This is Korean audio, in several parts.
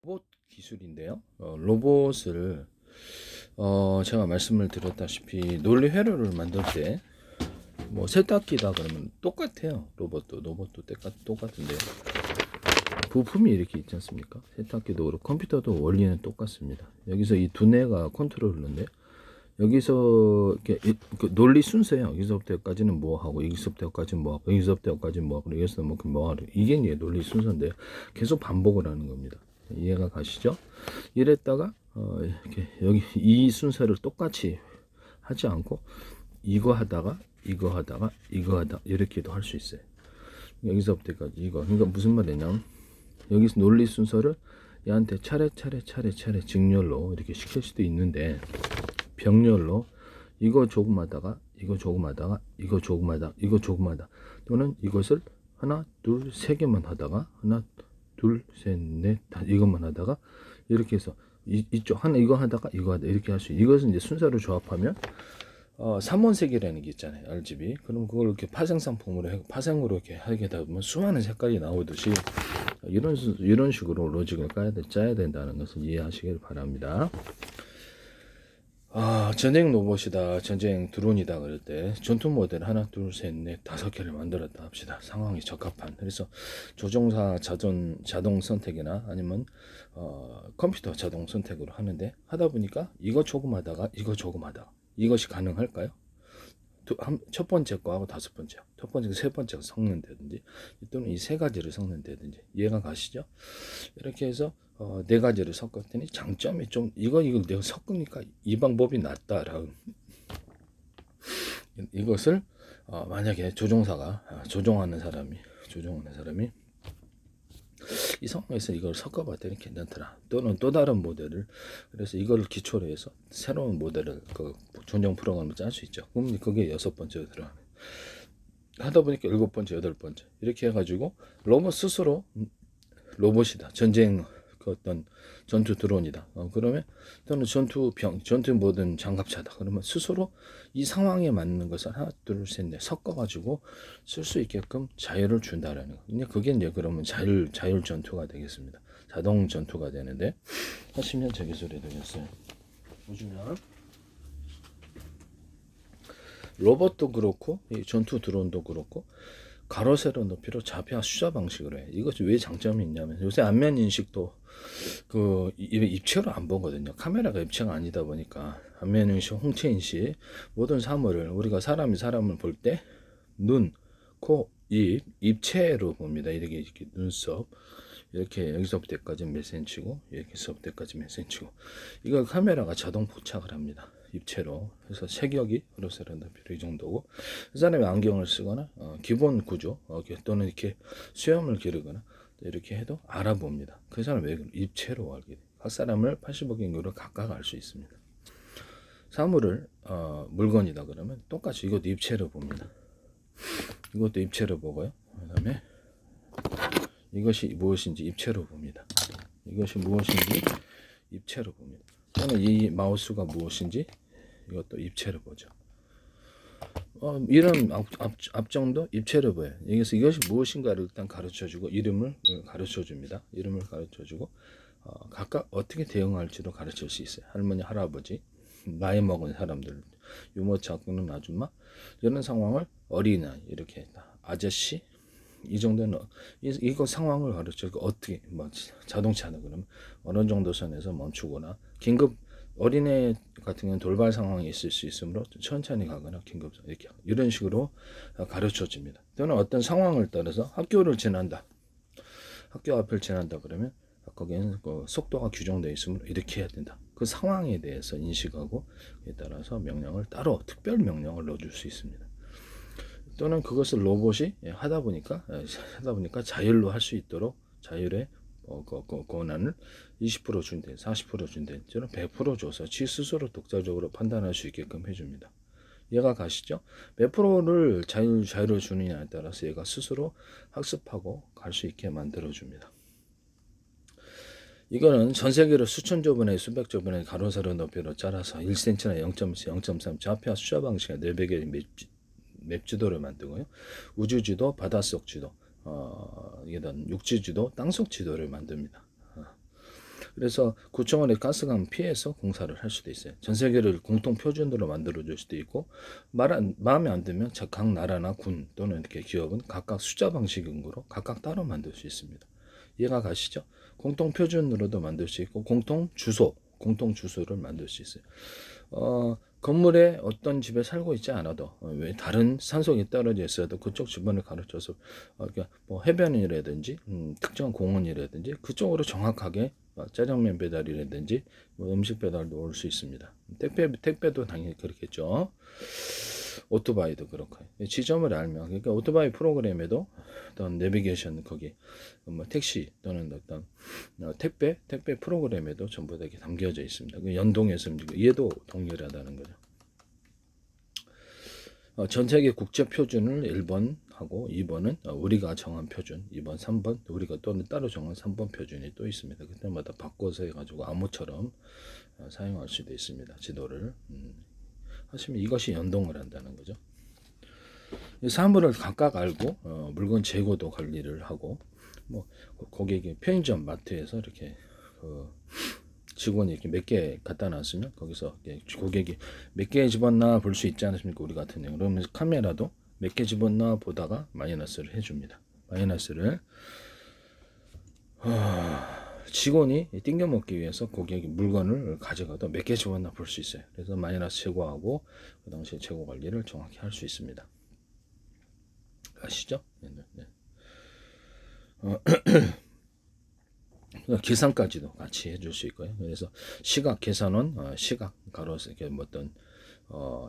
로봇 기술인데요. 로봇을 제가 말씀을 드렸다시피 논리 회로를 만들 때 뭐 세탁기다 그러면 똑같아요. 로봇도 똑같은데요. 부품이 이렇게 있지 않습니까? 세탁기도 그렇고 컴퓨터도 원리는 똑같습니다. 여기서 이 두뇌가 컨트롤러인데 여기서 이렇게 그 논리 순서예요. 여기서부터 여기까지는 뭐 하고 여기서부터 여기까지는 뭐 하고 여기서부터 여기까지는 뭐 하고 여기서 뭐 하고 이게 이제 논리 순서인데 계속 반복을 하는 겁니다. 이해가 가시죠? 이랬다가 이렇게 여기 이 순서를 똑같이 하지 않고 이거 하다가 이렇게도 할 수 있어요. 여기서부터까지 이거. 그러니까 무슨 말이냐면 여기서 논리 순서를 얘한테 차례 직렬로 이렇게 시킬 수도 있는데 병렬로 이거 조금 하다가 또는 이것을 하나 둘 세 개만 하다가 하나 둘 셋 넷 이것만 하다가 이렇게 해서 이쪽 하나 이거 하다가 이거 하다 이렇게 할 수 있어요. 이것은 이제 순서를 조합하면 삼원색이라는 게 있잖아요. RGB. 그럼 그걸 이렇게 파생으로 이렇게 하게 되면 수많은 색깔이 나오듯이 이런 식으로 로직을 짜야 된다는 것을 이해하시길 바랍니다. 전쟁 로봇이다, 전쟁 드론이다 그럴 때 전투 모델 하나, 둘, 셋, 넷, 다섯 개를 만들었다 합시다. 상황이 적합한. 그래서 조종사 자동 선택이나 아니면 컴퓨터 자동 선택으로 하는데 하다 보니까 이거 조금 하다가 이것이 가능할까요? 첫 번째 거하고 다섯 번째, 첫 번째, 세 번째가 섞는다든지 또는 이 세 가지를 섞는다든지 이해가 가시죠? 이렇게 해서 네 가지를 섞었더니 장점이 좀 이걸 내가 섞으니까 이 방법이 낫다라고 이것을 만약에 조종하는 사람이 이 상황에서 이걸 섞어봤더니 괜찮더라. 또는 또 다른 모델을 그래서 이걸 기초로 해서 새로운 모델을 그 전용 프로그램을 짤 수 있죠. 그럼 그게 여섯 번째로 들어가요. 하다 보니까 일곱 번째, 여덟 번째 이렇게 해가지고 로봇 스스로 로봇이다. 전쟁 그 어떤 전투 드론이다. 그러면 또는 전투 모든 장갑차다. 그러면 스스로 이 상황에 맞는 것을 하나, 둘, 셋, 넷 섞어가지고 쓸 수 있게끔 자유를 준다라는 거. 근데 그게 이제 그러면 자율 전투가 되겠습니다. 자동 전투가 되는데 80년 제 기술이 되겠어요. 보시면 로봇도 그렇고 이 전투 드론도 그렇고 가로 세로 높이로 좌표와 숫자 방식으로 해. 이것이 왜 장점이 있냐면 요새 안면 인식도 그 입체로 안 보거든요. 카메라가 입체가 아니다 보니까 안면 인식, 홍채 인식 모든 사물을 우리가 사람을 볼 때 눈, 코, 입, 입체로 봅니다. 이렇게 눈썹 이렇게 여기서부터 여기까지 몇 센치고 여기서부터 여기까지 몇 센치고 이걸 카메라가 자동 포착을 합니다. 입체로. 그래서 체격이 그로세란다 이 정도고 그 사람이 안경을 쓰거나 기본 구조 또는 이렇게 수염을 기르거나 이렇게 해도 알아봅니다. 그 사람 왜 입체로 알게 돼. 각 사람을 85경으로 각각 알 수 있습니다. 사물을 물건이다 그러면 똑같이 이것도 입체로 봅니다. 이것도 입체로 보고요. 그다음에 이것이 무엇인지 입체로 봅니다. 이것이 무엇인지 입체로 봅니다. 또는 이 마우스가 무엇인지 이것도 입체로 보죠. 이런 앞정도 입체로 보여요. 여기서 이것이 무엇인가를 일단 가르쳐주고 이름을 가르쳐줍니다. 이름을 가르쳐주고 각각 어떻게 대응할지도 가르칠 수 있어요. 할머니, 할아버지, 나이 먹은 사람들, 유모차 끄는 아줌마 이런 상황을 어린아이 이렇게 아저씨 이 정도는 이거 상황을 가르쳐서 어떻게 자동차는 그러면 어느 정도 선에서 멈추거나 긴급 어린애 같은 경우는 돌발 상황이 있을 수 있으므로 천천히 가거나 긴급 이렇게 이런 식으로 가르쳐 줍니다. 또는 어떤 상황을 따라서 학교 앞을 지난다 그러면 거기에는 그 속도가 규정되어 있으므로 이렇게 해야 된다. 그 상황에 대해서 인식하고 그에 따라서 따로 특별 명령을 넣어줄 수 있습니다. 또는 그것을 로봇이 하다 보니까 자율로 할 수 있도록 자율의 권한을 20% 준대, 40% 준대, 저는 100% 줘서 지 스스로 독자적으로 판단할 수 있게끔 해줍니다. 이해가 가시죠? 몇 프로를 자유를 주느냐에 따라서 얘가 스스로 학습하고 갈 수 있게 만들어줍니다. 이거는 전 세계로 수천조 번에 수백조 번에 가로 세로 높이로 짜라서 1cm나 0.3 좌표와 숫자 방식의 400개의 맵지도를 만들고요. 우주지도, 바닷속 지도, 이런 육지지도, 땅속 지도를 만듭니다. 그래서 구청원의 가스관 피해서 공사를 할 수도 있어요. 전 세계를 공통 표준으로 만들어 줄 수도 있고 마음에 안 들면 각 나라나 군 또는 이렇게 기업은 각각 숫자 방식으로 각각 따로 만들 수 있습니다. 이해가 가시죠? 공통 표준으로도 만들 수 있고 공통 주소를 만들 수 있어요. 건물에 어떤 집에 살고 있지 않아도 왜 다른 산속에 떨어져 있어도 그쪽 주변을 가르쳐서 그러니까 뭐 해변이라든지 특정 공원이라든지 그쪽으로 정확하게 짜장면 배달이라든지 뭐 음식 배달도 올 수 있습니다. 택배도 당연히 그렇겠죠. 오토바이도 그렇고 지점을 알면 그러니까 오토바이 프로그램에도 어떤 내비게이션 거기 뭐 택시 또는 어떤 택배 프로그램에도 전부 다 이렇게 담겨져 있습니다. 연동해서 얘도 동일하다는 거죠. 전 세계 국제 표준을 1번 하고 2번은 우리가 정한 표준, 2번, 3번 우리가 또는 따로 정한 3번 표준이 또 있습니다. 그때마다 바꿔서 해가지고 암호처럼 사용할 수도 있습니다. 지도를 하시면 이것이 연동을 한다는 거죠. 이 사물을 각각 알고 물건 재고도 관리를 하고 뭐 고객이 편의점 마트에서 이렇게 직원이 이렇게 몇 개 갖다 놨으면 거기서 고객이 몇 개 집었나 볼 수 있지 않습니까? 우리 같은 경우 그러면 카메라도 몇 개 집었나 보다가 마이너스를 해줍니다. 마이너스를 직원이 띵겨먹기 위해서 고객이 물건을 가져가도 몇 개 집었나 볼 수 있어요. 그래서 마이너스 제거하고 그 당시에 재고 관리를 정확히 할 수 있습니다. 아시죠? 네. 계산까지도 같이 해줄 수 있고요. 그래서 시각 계산원, 시각 가로세 이렇게 어떤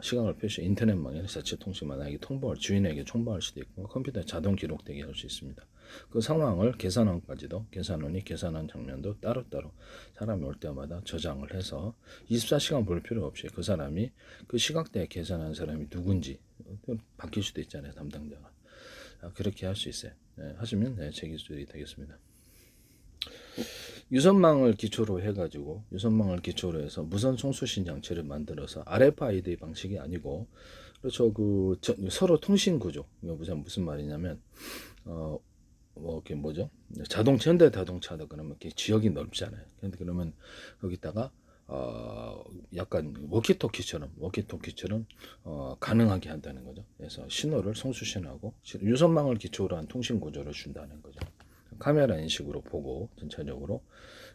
시각을 표시 인터넷망에 자체 통신만 만약에 주인에게 통보할 수도 있고 컴퓨터에 자동 기록되게 할 수 있습니다. 그 상황을 계산원이 계산한 장면도 따로따로 사람이 올 때마다 저장을 해서 24시간 볼 필요 없이 그 사람이 그 시각대에 계산한 사람이 누군지 바뀔 수도 있잖아요. 담당자가. 그렇게 할 수 있어요. 하시면 제 기술이 되겠습니다. 유선망을 기초로 해서 무선 송수신 장치를 만들어서 RFID 방식이 아니고 그렇죠. 서로 통신 구조. 이거 무슨 말이냐면 뭐 이렇게 뭐죠? 현대 자동차다 그러면 이렇게 지역이 넓잖아요. 그러면 거기다가 약간 워키토키처럼 가능하게 한다는 거죠. 그래서 신호를 송수신하고 유선망을 기초로 한 통신 구조를 준다는 거죠. 카메라 인식으로 보고 전체적으로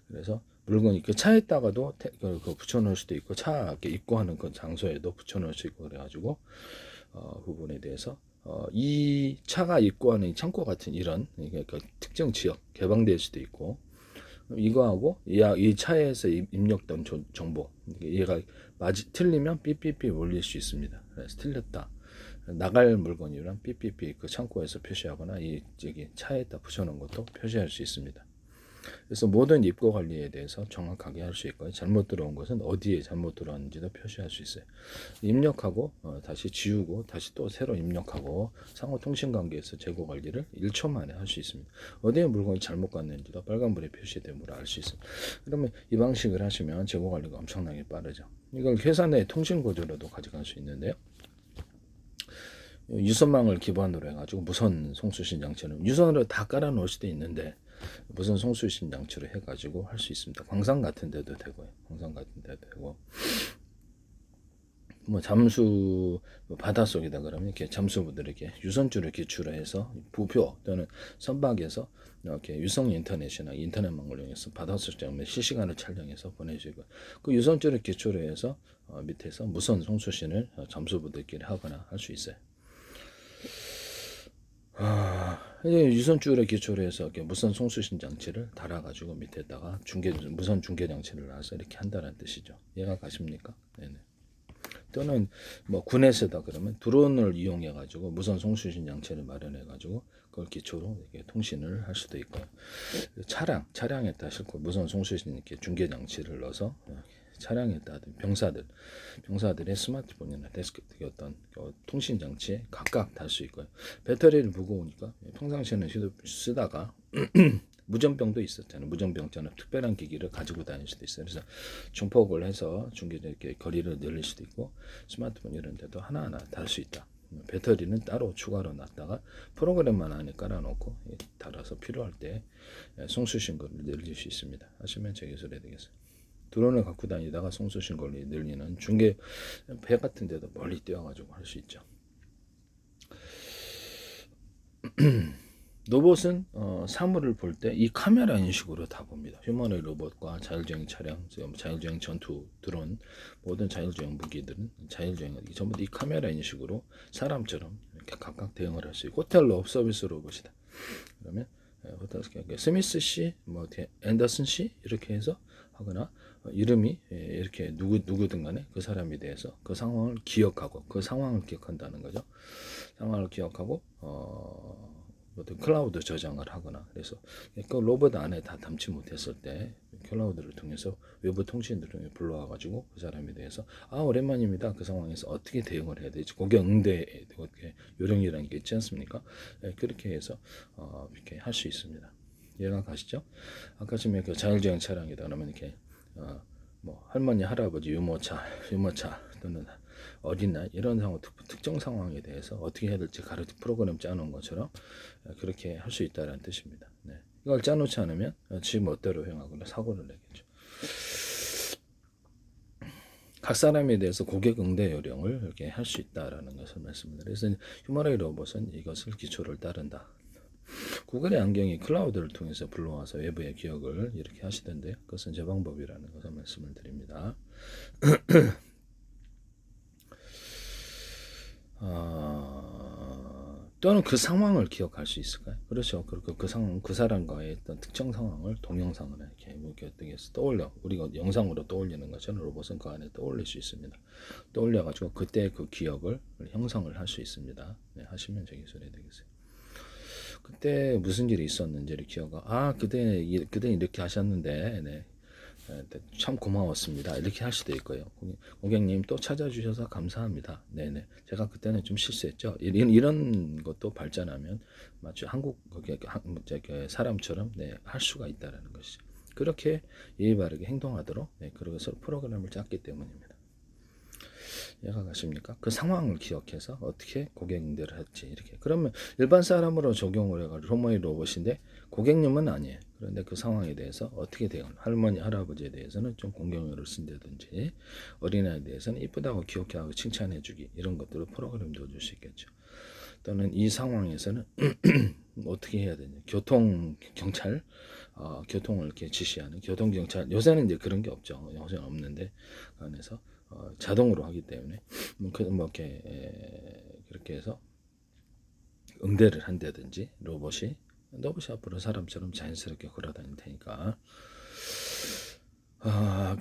그래서 물건이 그 차에다가도 붙여놓을 수도 있고 차 이렇게 입고하는 그 장소에도 붙여놓을 수 있고 그래가지고 부분에 대해서 이 차가 입고하는 이 창고 같은 이런 그 특정 지역 개방될 수도 있고 이거하고 이 차에서 입력된 정보 얘가 틀리면 삐삐삐 울릴 수 있습니다. 그래서 틀렸다. 나갈 물건이란 삐삐삐 그 창고에서 표시하거나 저기 차에다 붙여놓은 것도 표시할 수 있습니다. 그래서 모든 입고 관리에 대해서 정확하게 할 수 있고요. 잘못 들어온 것은 어디에 잘못 들어왔는지도 표시할 수 있어요. 입력하고 다시 지우고 다시 또 새로 입력하고 상호 통신 관계에서 재고 관리를 1초 만에 할 수 있습니다. 어디에 물건이 잘못 갔는지도 빨간불에 표시됨으로 알 수 있습니다. 그러면 이 방식을 하시면 재고 관리가 엄청나게 빠르죠. 이걸 회사 내 통신 구조로도 가져갈 수 있는데요. 유선망을 기반으로 해가지고 무선 송수신 장치는 유선으로 다 깔아 놓을 수도 있는데 무선 송수신 장치로 해가지고 할 수 있습니다. 광산 같은 데도 되고요. 뭐 잠수 바닷속이다 그러면 이렇게 잠수부들에게 유선줄을 기초로 해서 부표 또는 선박에서 이렇게 유성 인터넷이나 인터넷망을 이용해서 바닷속 장면 실시간으로 촬영해서 보내주고 그 유선줄을 기초로 해서 밑에서 무선 송수신을 잠수부들끼리 하거나 할 수 있어요. 유선줄에 기초로 해서 이렇게 무선 송수신 장치를 달아가지고 밑에다가 무선 중계 장치를 놔서 이렇게 한다는 뜻이죠. 이해가 가십니까? 네네. 또는 뭐 군에서다 그러면 드론을 이용해가지고 무선 송수신 장치를 마련해가지고 그걸 기초로 이렇게 통신을 할 수도 있고요. 차량에다 싣고 무선 송수신 이렇게 중계 장치를 넣어서 차량에다 병사들의 스마트폰이나 데스크톱 어떤 통신 장치에 각각 달 수 있고요. 배터리를 무거우니까 평상시에는 쓰다가 무전병도 있었잖아요. 무전병처럼 특별한 기기를 가지고 다닐 수도 있어요. 그래서 중폭을 해서 이렇게 거리를 늘릴 수도 있고 스마트폰 이런 데도 하나하나 달 수 있다. 배터리는 따로 추가로 놨다가 프로그램만 안에 깔아놓고 달아서 필요할 때 송수신고를 늘릴 수 있습니다. 하시면 제 기술이 되겠어요. 드론을 갖고 다니다가 송수신고를 늘리는 중계 배 같은 데도 멀리 뛰어가지고 할 수 있죠. 로봇은 사물을 볼 때 이 카메라 인식으로 다 봅니다. 휴머노이드 로봇과 자율주행 차량, 자율주행 전투 드론, 모든 자율주행 무기들은 자율주행 전부 이 카메라 인식으로 사람처럼 이렇게 각각 대응을 할 수 있고, 호텔 로 서비스 로봇이다. 그러면 호텔 스미스 씨, 뭐 앤더슨 씨 이렇게 해서 하거나 이름이 이렇게 누구든 간에 그 사람에 대해서 그 상황을 기억하고 그 상황을 기억한다는 거죠. 상황을 기억하고 어떤 클라우드 저장을 하거나, 그래서 그 로봇 안에 다 담지 못했을 때 클라우드를 통해서 외부 통신들을 통해 불러와 가지고 그 사람에 대해서 오랜만입니다. 그 상황에서 어떻게 대응을 해야 되지? 고객 응대 요령이라는 게 있지 않습니까? 그렇게 해서 이렇게 할 수 있습니다. 이해가 가시죠? 아까 전에 그 자율주행 차량이다 그러면 이렇게 뭐 할머니, 할아버지, 유모차 또는 어린아이 이런 상황, 특정 상황에 대해서 어떻게 해야 될지 프로그램 짜놓은 것처럼 그렇게 할 수 있다는 뜻입니다. 네. 이걸 짜놓지 않으면 지 멋대로 행하거나 사고를 내겠죠. 각 사람에 대해서 고객 응대 요령을 이렇게 할 수 있다라는 것을 말씀드립니다. 그래서 휴머노이드 로봇은 이것을 기초를 따른다. 구글의 안경이 클라우드를 통해서 불러와서 외부의 기억을 이렇게 하시던데요. 그것은 제 방법이라는 것을 말씀을 드립니다. 또는 그 상황을 기억할 수 있을까요? 그렇죠. 그리고 그 상황, 그 사람과의 어떤 특정 상황을 동영상으로 이렇게 떠올려, 우리가 영상으로 떠올리는 것처럼 로봇은 그 안에 떠올릴 수 있습니다. 떠올려가지고 그때 그 기억을 형성을 할 수 있습니다. 네, 하시면 제 기술이 되겠어요. 그때 무슨 일이 있었는지를 기억하, 그때 이렇게 하셨는데, 네. 참 고마웠습니다. 이렇게 할 수도 있고요. 고객님 또 찾아주셔서 감사합니다. 네네. 제가 그때는 좀 실수했죠. 이런 것도 발전하면 마치 한국 사람처럼 할 수가 있다라는 것이죠. 그렇게 예의 바르게 행동하도록 그것을 프로그램을 짰기 때문입니다. 이해가 가십니까? 그 상황을 기억해서 어떻게 고객 응대를 할지 이렇게. 그러면 일반 사람으로 적용을 해가지고 휴머노이드 로봇인데 고객님은 아니에요. 그런데 그 상황에 대해서 어떻게 대응을, 할머니, 할아버지에 대해서는 좀 공경어를 쓴다든지, 어린아이에 대해서는 이쁘다고 기억하고 칭찬해주기, 이런 것들을 프로그램 넣어줄 수 있겠죠. 또는 이 상황에서는 어떻게 해야 되냐, 교통경찰, 교통을 이렇게 지시하는 교통경찰, 요새는 이제 그런 게 없죠. 요새는 없는데, 그 안에서 자동으로 하기 때문에 그렇게 해서 응대를 한다든지, 로봇이 앞으로 사람처럼 자연스럽게 걸어다닐 테니까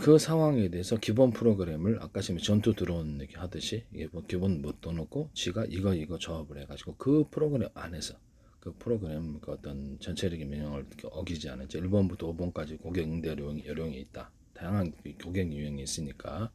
그 상황에 대해서 기본 프로그램을 아까 지금 전투 드론 이렇게 하듯이 기본 못 넣어놓고 지가 이거 조합을 해가지고 그 프로그램 안에서 그 프로그램 그 어떤 전체적인 명령을 어기지 않은 채 1번부터 5번까지 고객 응대 요령이 있다. 다양한 고객 유형이 있으니까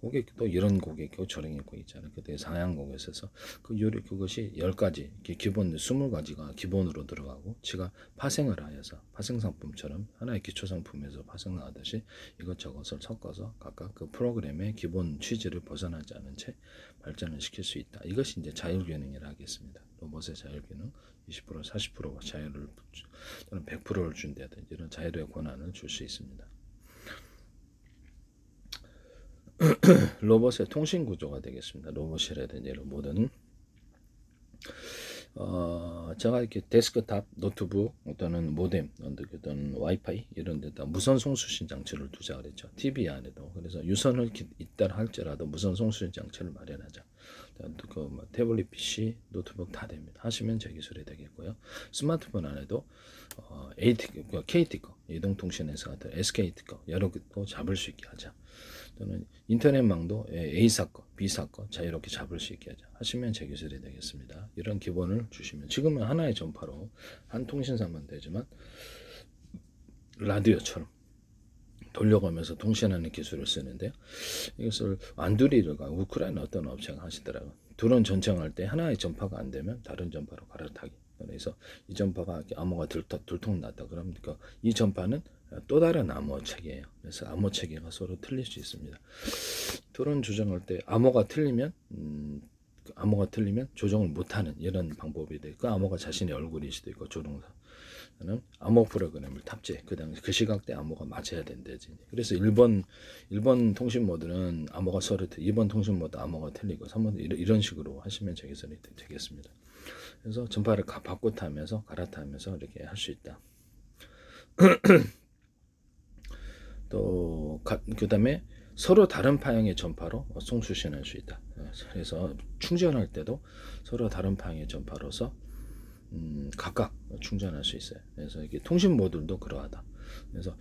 고객도 이런 고객 있고 저런 고객 있잖아요. 그때 상향 고객에 있어서 그 요령, 그것이 10가지, 기본 20가지가 기본으로 들어가고 지가 파생을 하여서 파생 상품처럼 하나의 기초 상품에서 파생하듯이 이것저것을 섞어서 각각 그 프로그램의 기본 취지를 벗어나지 않은 채 발전을 시킬 수 있다. 이것이 이제 자율기능이라 하겠습니다. 로봇의 자율기능 20% 40% 자유를 또는 100%를 준다든지 이런 자율의 권한을 줄 수 있습니다. 로봇의 통신 구조가 되겠습니다. 로봇이라든지 이런 모든 제가 이렇게 데스크탑, 노트북, 또는 모뎀, 또는 와이파이 이런 데다 무선 송수신 장치를 두자 그랬죠. TV 안에도. 그래서 유선을 있다 할지라도 무선 송수신 장치를 마련하자. 그 태블릿 PC, 노트북 다 됩니다. 하시면 제 기술이 되겠고요. 스마트폰 안에도 KT 거, 이동통신회사 같은 SK 거 여러 개도 잡을 수 있게 하자. 또는 인터넷망도 A사 거, B사 거 자유롭게 잡을 수 있게 하자. 하시면 제 기술이 되겠습니다. 이런 기본을 주시면 지금은 하나의 전파로 한 통신사만 되지만 라디오처럼 돌려가면서 통신하는 기술을 쓰는데요. 이것을 안두리가 우크라이나 어떤 업체가 하시더라고요. 드론 전청할 때 하나의 전파가 안 되면 다른 전파로 갈아타기. 그래서 이 전파가 암호가 들통 났다. 그러면 이 전파는 또 다른 암호 체계예요. 그래서 암호 체계가 서로 틀릴 수 있습니다. 드론 조정할 때 암호가 틀리면 암호가 틀리면 조정을 못하는 이런 방법이 돼. 그 암호가 자신의 얼굴일 수도 있고 조종사. 는 암호 프로그램을 탑재. 그 당시 그 시각대 암호가 맞아야 된대지. 그래서 1번 통신 모드는 암호가 서로 2번 통신 모드 암호가 틀리고 3번 이런 식으로 하시면 되겠습니다. 그래서 전파를 바꿔 타면서 갈아타면서 이렇게 할 수 있다. 또 그다음에 서로 다른 파형의 전파로 송수신할 수 있다. 그래서 충전할 때도 서로 다른 파형의 전파로서 각각 충전할 수 있어요. 그래서 이게 통신 모듈도 그러하다. 그래서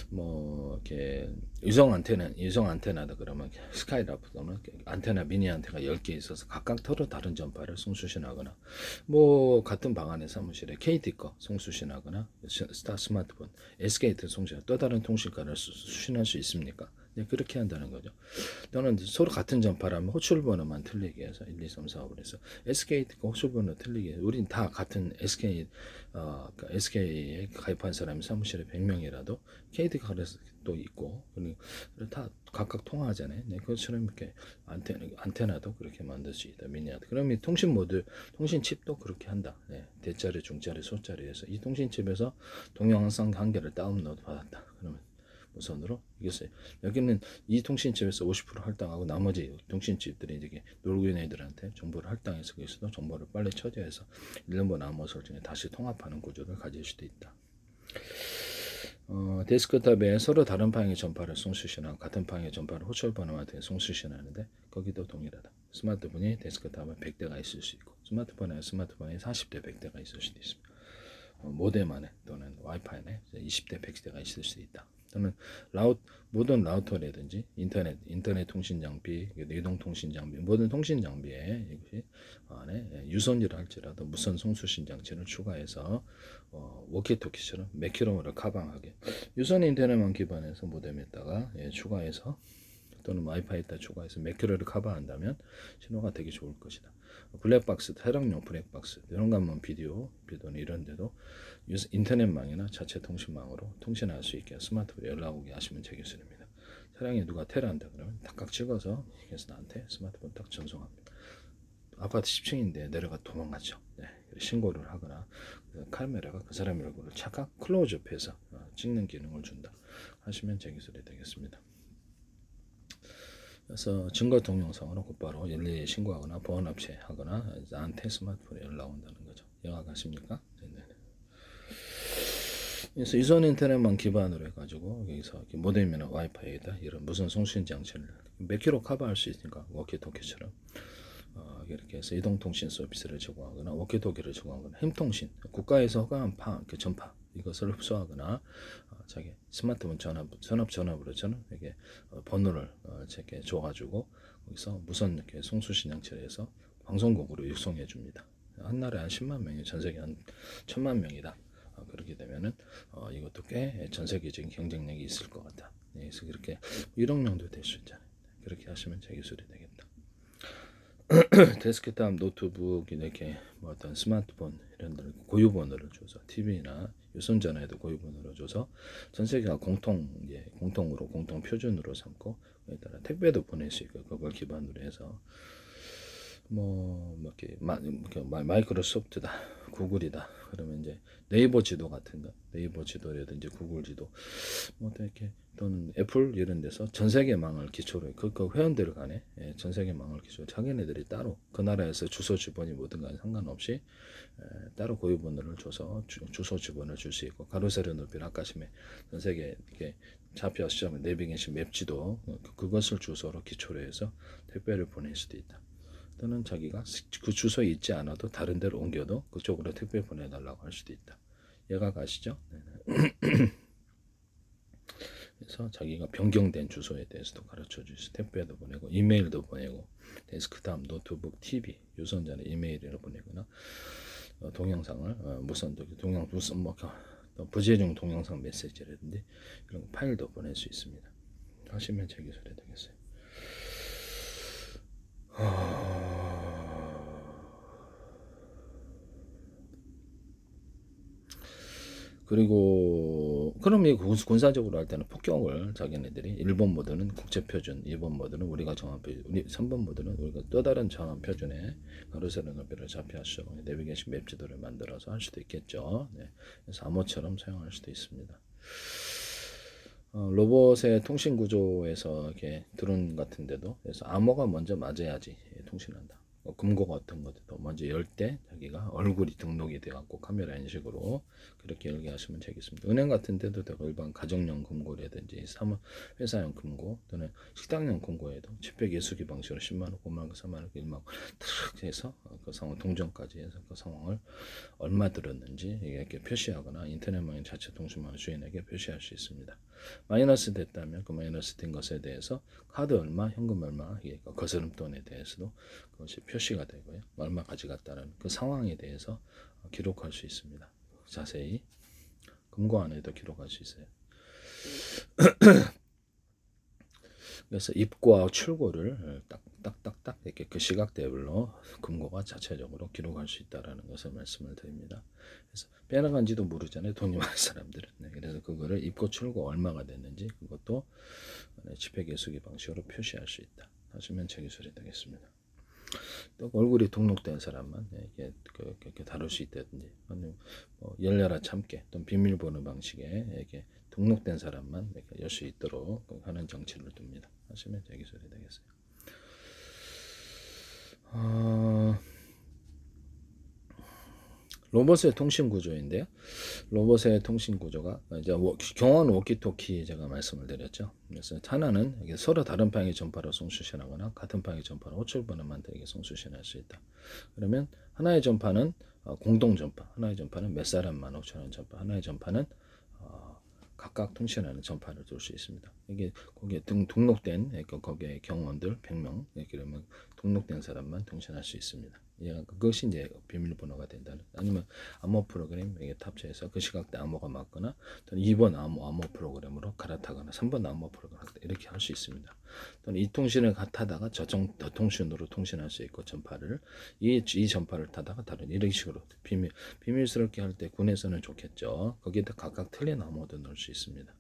뭐 이렇게 유성 안테나다 그러면 스카이라프는 안테나 미니 안테나가 10개 있어서 각각 서로 다른 전파를 송수신하거나 뭐 같은 방 안의 사무실에 KT 거 송수신하거나 스마트폰 SKT 송수신 또 다른 통신가를 수신할 수 있습니까? 네, 그렇게 한다는 거죠. 또는 서로 같은 전파라면 호출 번호만 틀리게 해서 1, 2, 3, 4, 5 해서 SK가 호출 번호 틀리게 해서 우린 다 같은 그러니까 SK에 가입한 사람이 사무실에 100명이라도 KT가 그래서 또 있고 그리고 다 각각 통화하잖아요. 네, 그것처럼 이렇게 안테나도 그렇게 만들 수 있다. 미니아드. 그럼 이 통신 모드, 통신 칩도 그렇게 한다. 네, 대자리, 중자리, 소자리에서 이 통신 칩에서 동영상 한 개를 다운로드 받았다. 그러면 무선으로 이겼어요. 여기는 이 통신칩에서 50% 할당하고 나머지 통신칩들이 이제 놀고 있는 애들한테 정보를 할당해서 거기서도 정보를 빨리 처리해서 1년번 암호 설정에 다시 통합하는 구조를 가질 수도 있다. 데스크탑에 서로 다른 방향의 전파를 송수신하고 같은 방향의 전파를 호출 번호한테 송수신하는데 거기도 동일하다. 스마트폰이 데스크탑에 100대가 있을 수 있고 스마트폰에 40대 100대가 있을 수도 있습니다. 모뎀 안에 또는 와이파이 안에 20대 100대가 있을 수 있다. 또는 모든 라우터라든지 인터넷 통신 장비, 이동 통신 장비, 모든 통신 장비에 이것이 안에 유선이라 할지라도 무선 송수신 장치를 추가해서 워키토키처럼 매크로를 커버하게 유선 인터넷만 기반해서 모뎀에다가 추가해서 또는 와이파이에다 추가해서 매크로를 커버한다면 신호가 되게 좋을 것이다. 블랙박스, 촬영용 블랙박스 이런 거 하면 비디오는 이런 데도 인터넷망이나 자체 통신망으로 통신할 수 있게 스마트폰에 연락 오게 하시면 되겠습니다. 차량에 누가 테러한다 그러면 탁각 찍어서 그래서 나한테 스마트폰 딱 전송합니다. 아파트 10층인데 내려가 도망갔죠. 네, 신고를 하거나 카메라가 그 사람의 얼굴을 착각 클로즈업해서 찍는 기능을 준다 하시면 제 기술이 되겠습니다. 그래서 증거 동영상으로 곧바로 112에 신고하거나 보안업체하거나 나한테 스마트폰에 연락 온다는 거죠. 이해가십니까? 그래서 유선 인터넷만 기반으로 해가지고 여기서 모뎀이나 와이파이에다 이런 무선 송신 장치를 몇 킬로 커버할 수 있으니까 워키토키처럼 이렇게 해서 이동통신 서비스를 제공하거나 워키토키를 제공하거나 힘통신 국가에서 허가한 전파 이것을 흡수하거나 자기 스마트폰 전압으로 저는 이게 번호를 이렇게 줘가지고 거기서 무선 이렇게 송수신 장치를 해서 방송국으로 육성해 줍니다. 한 나라에 한 10만 명이 전 세계 한 1000만 명이다. 그렇게 되면은 이것도 꽤 전 세계적인 경쟁력이 있을 것 같다. 그래서 그렇게 1억 명도 될 수 있잖아요. 그렇게 하시면 제 기술이 되겠다. 데스크탑, 노트북 이렇게 뭐 어떤 스마트폰 이런 데를 고유 번호를 줘서 TV나 유선 전화에도 고유 번호를 줘서 전 세계가 공통으로 공통 표준으로 삼고 거기에 따라 택배도 보낼 수 있고 그걸 기반으로 해서 뭐 이렇게 마이크로소프트다, 구글이다. 그러면 이제 네이버 지도 같은 거, 네이버 지도라든지 구글 지도, 뭐 이렇게 또는 애플 이런 데서 전 세계망을 기초로 그 회원들 간에 전 세계망을 기초로 자기네들이 따로 그 나라에서 주소 주번이 뭐든 간에 상관없이 따로 고유 번호를 줘서 주소 주번을 줄 수 있고 가로 세로 높이 아까심에 전 세계 이렇게 좌표 시점 내비게이션 맵 지도 그것을 주소로 기초로 해서 택배를 보낼 수도 있다. 또는 자기가 그 주소에 있지 않아도 다른 데로 옮겨도 그쪽으로 택배 보내달라고 할 수도 있다. 얘가 가시죠? 그래서 자기가 변경된 주소에 대해서도 가르쳐 줄 수, 택배도 보내고 이메일도 보내고 데스크탑, 노트북, TV, 유선전화 이메일을 보내거나 동영상을 무선 부재중 동영상 메시지라든지 그런 파일도 보낼 수 있습니다. 하시면 제 기술이 되겠어요. 그리고 그럼 이 군사적으로 할 때는 폭격을 자기네들이 1번 모드는 국제 표준, 2번 모드는 우리가 정한 표준, 3번 모드는 우리가 또 다른 정한 표준에 가로세로 높이를 좌표하시오. 내비게이션 맵 지도를 만들어서 할 수도 있겠죠. 네. 그래서 암호처럼 사용할 수도 있습니다. 로봇의 통신 구조에서 이렇게 드론 같은데도 그래서 암호가 먼저 맞아야지 통신한다. 금고 같은 것도 먼저 열 때 자기가 얼굴이 등록이 돼갖고 카메라 인식으로 그렇게 열게 하시면 되겠습니다. 은행 같은 데도 되고 일반 가정용 금고라든지 회사용 금고 또는 식당용 금고에도 지폐 예수기 방식으로 10만 원, 5만 원, 4만 원, 1만 원 탁 해서 그 상황 동전까지 해서 그 상황을 얼마 들었는지 이렇게 표시하거나 인터넷망의 자체 통신망 주인에게 표시할 수 있습니다. 마이너스 됐다면 그 마이너스 된 것에 대해서 카드 얼마, 현금 얼마, 거스름돈에 대해서도 그것이 표시가 되고요. 얼마 가져갔다는 그 상황에 대해서 기록할 수 있습니다. 자세히 금고 안에도 기록할 수 있어요. 그래서 입고와 출고를 딱딱딱딱 이렇게 그 시각대별로 금고가 자체적으로 기록할 수 있다라는 것을 말씀을 드립니다. 그래서 빼나간지도 모르잖아요. 돈이 많은 사람들은. 네, 그래서 그거를 입고 출고 얼마가 됐는지 그것도 지폐 계수기 방식으로 표시할 수 있다. 하시면 제 기술이 되겠습니다. 또 얼굴이 등록된 사람만 이게 그렇게 다룰 수 있다든지, 뭐 열려라 참깨 또는 비밀번호 방식에 이렇게 등록된 사람만 열 수 있도록 하는 정치를 둡니다. 하시면 제 기술이 되겠어요. 로봇의 통신 구조인데요. 로봇의 통신 구조가 이제 경원 워키토키 제가 말씀을 드렸죠. 그래서 하나는 서로 다른 방향의 전파로 송수신하거나 같은 방향의 전파로 호출번호만 되게 송수신할 수 있다. 그러면 하나의 전파는 공동 전파, 하나의 전파는 몇 사람만 호출하는 전파, 하나의 전파는 각각 통신하는 전파를 둘 수 있습니다. 이게 거기에 등록된 그러니까 거기에 경원들 100명 그러면 등록된 사람만 통신할 수 있습니다. 그것이 이제 비밀번호가 된다는. 아니면 암호 프로그램 이게 탑재해서 그 시각대 암호가 맞거나 또는 2번 암호 프로그램으로 갈아타거나 3번 암호 프로그램 이렇게 할 수 있습니다. 또는 이 통신을 타다가 저 통신으로 통신할 수 있고 전파를 이 전파를 타다가 다른 이런 식으로 비밀스럽게 할 때 군에서는 좋겠죠. 거기에다 각각 틀린 암호도 넣을 수 있습니다.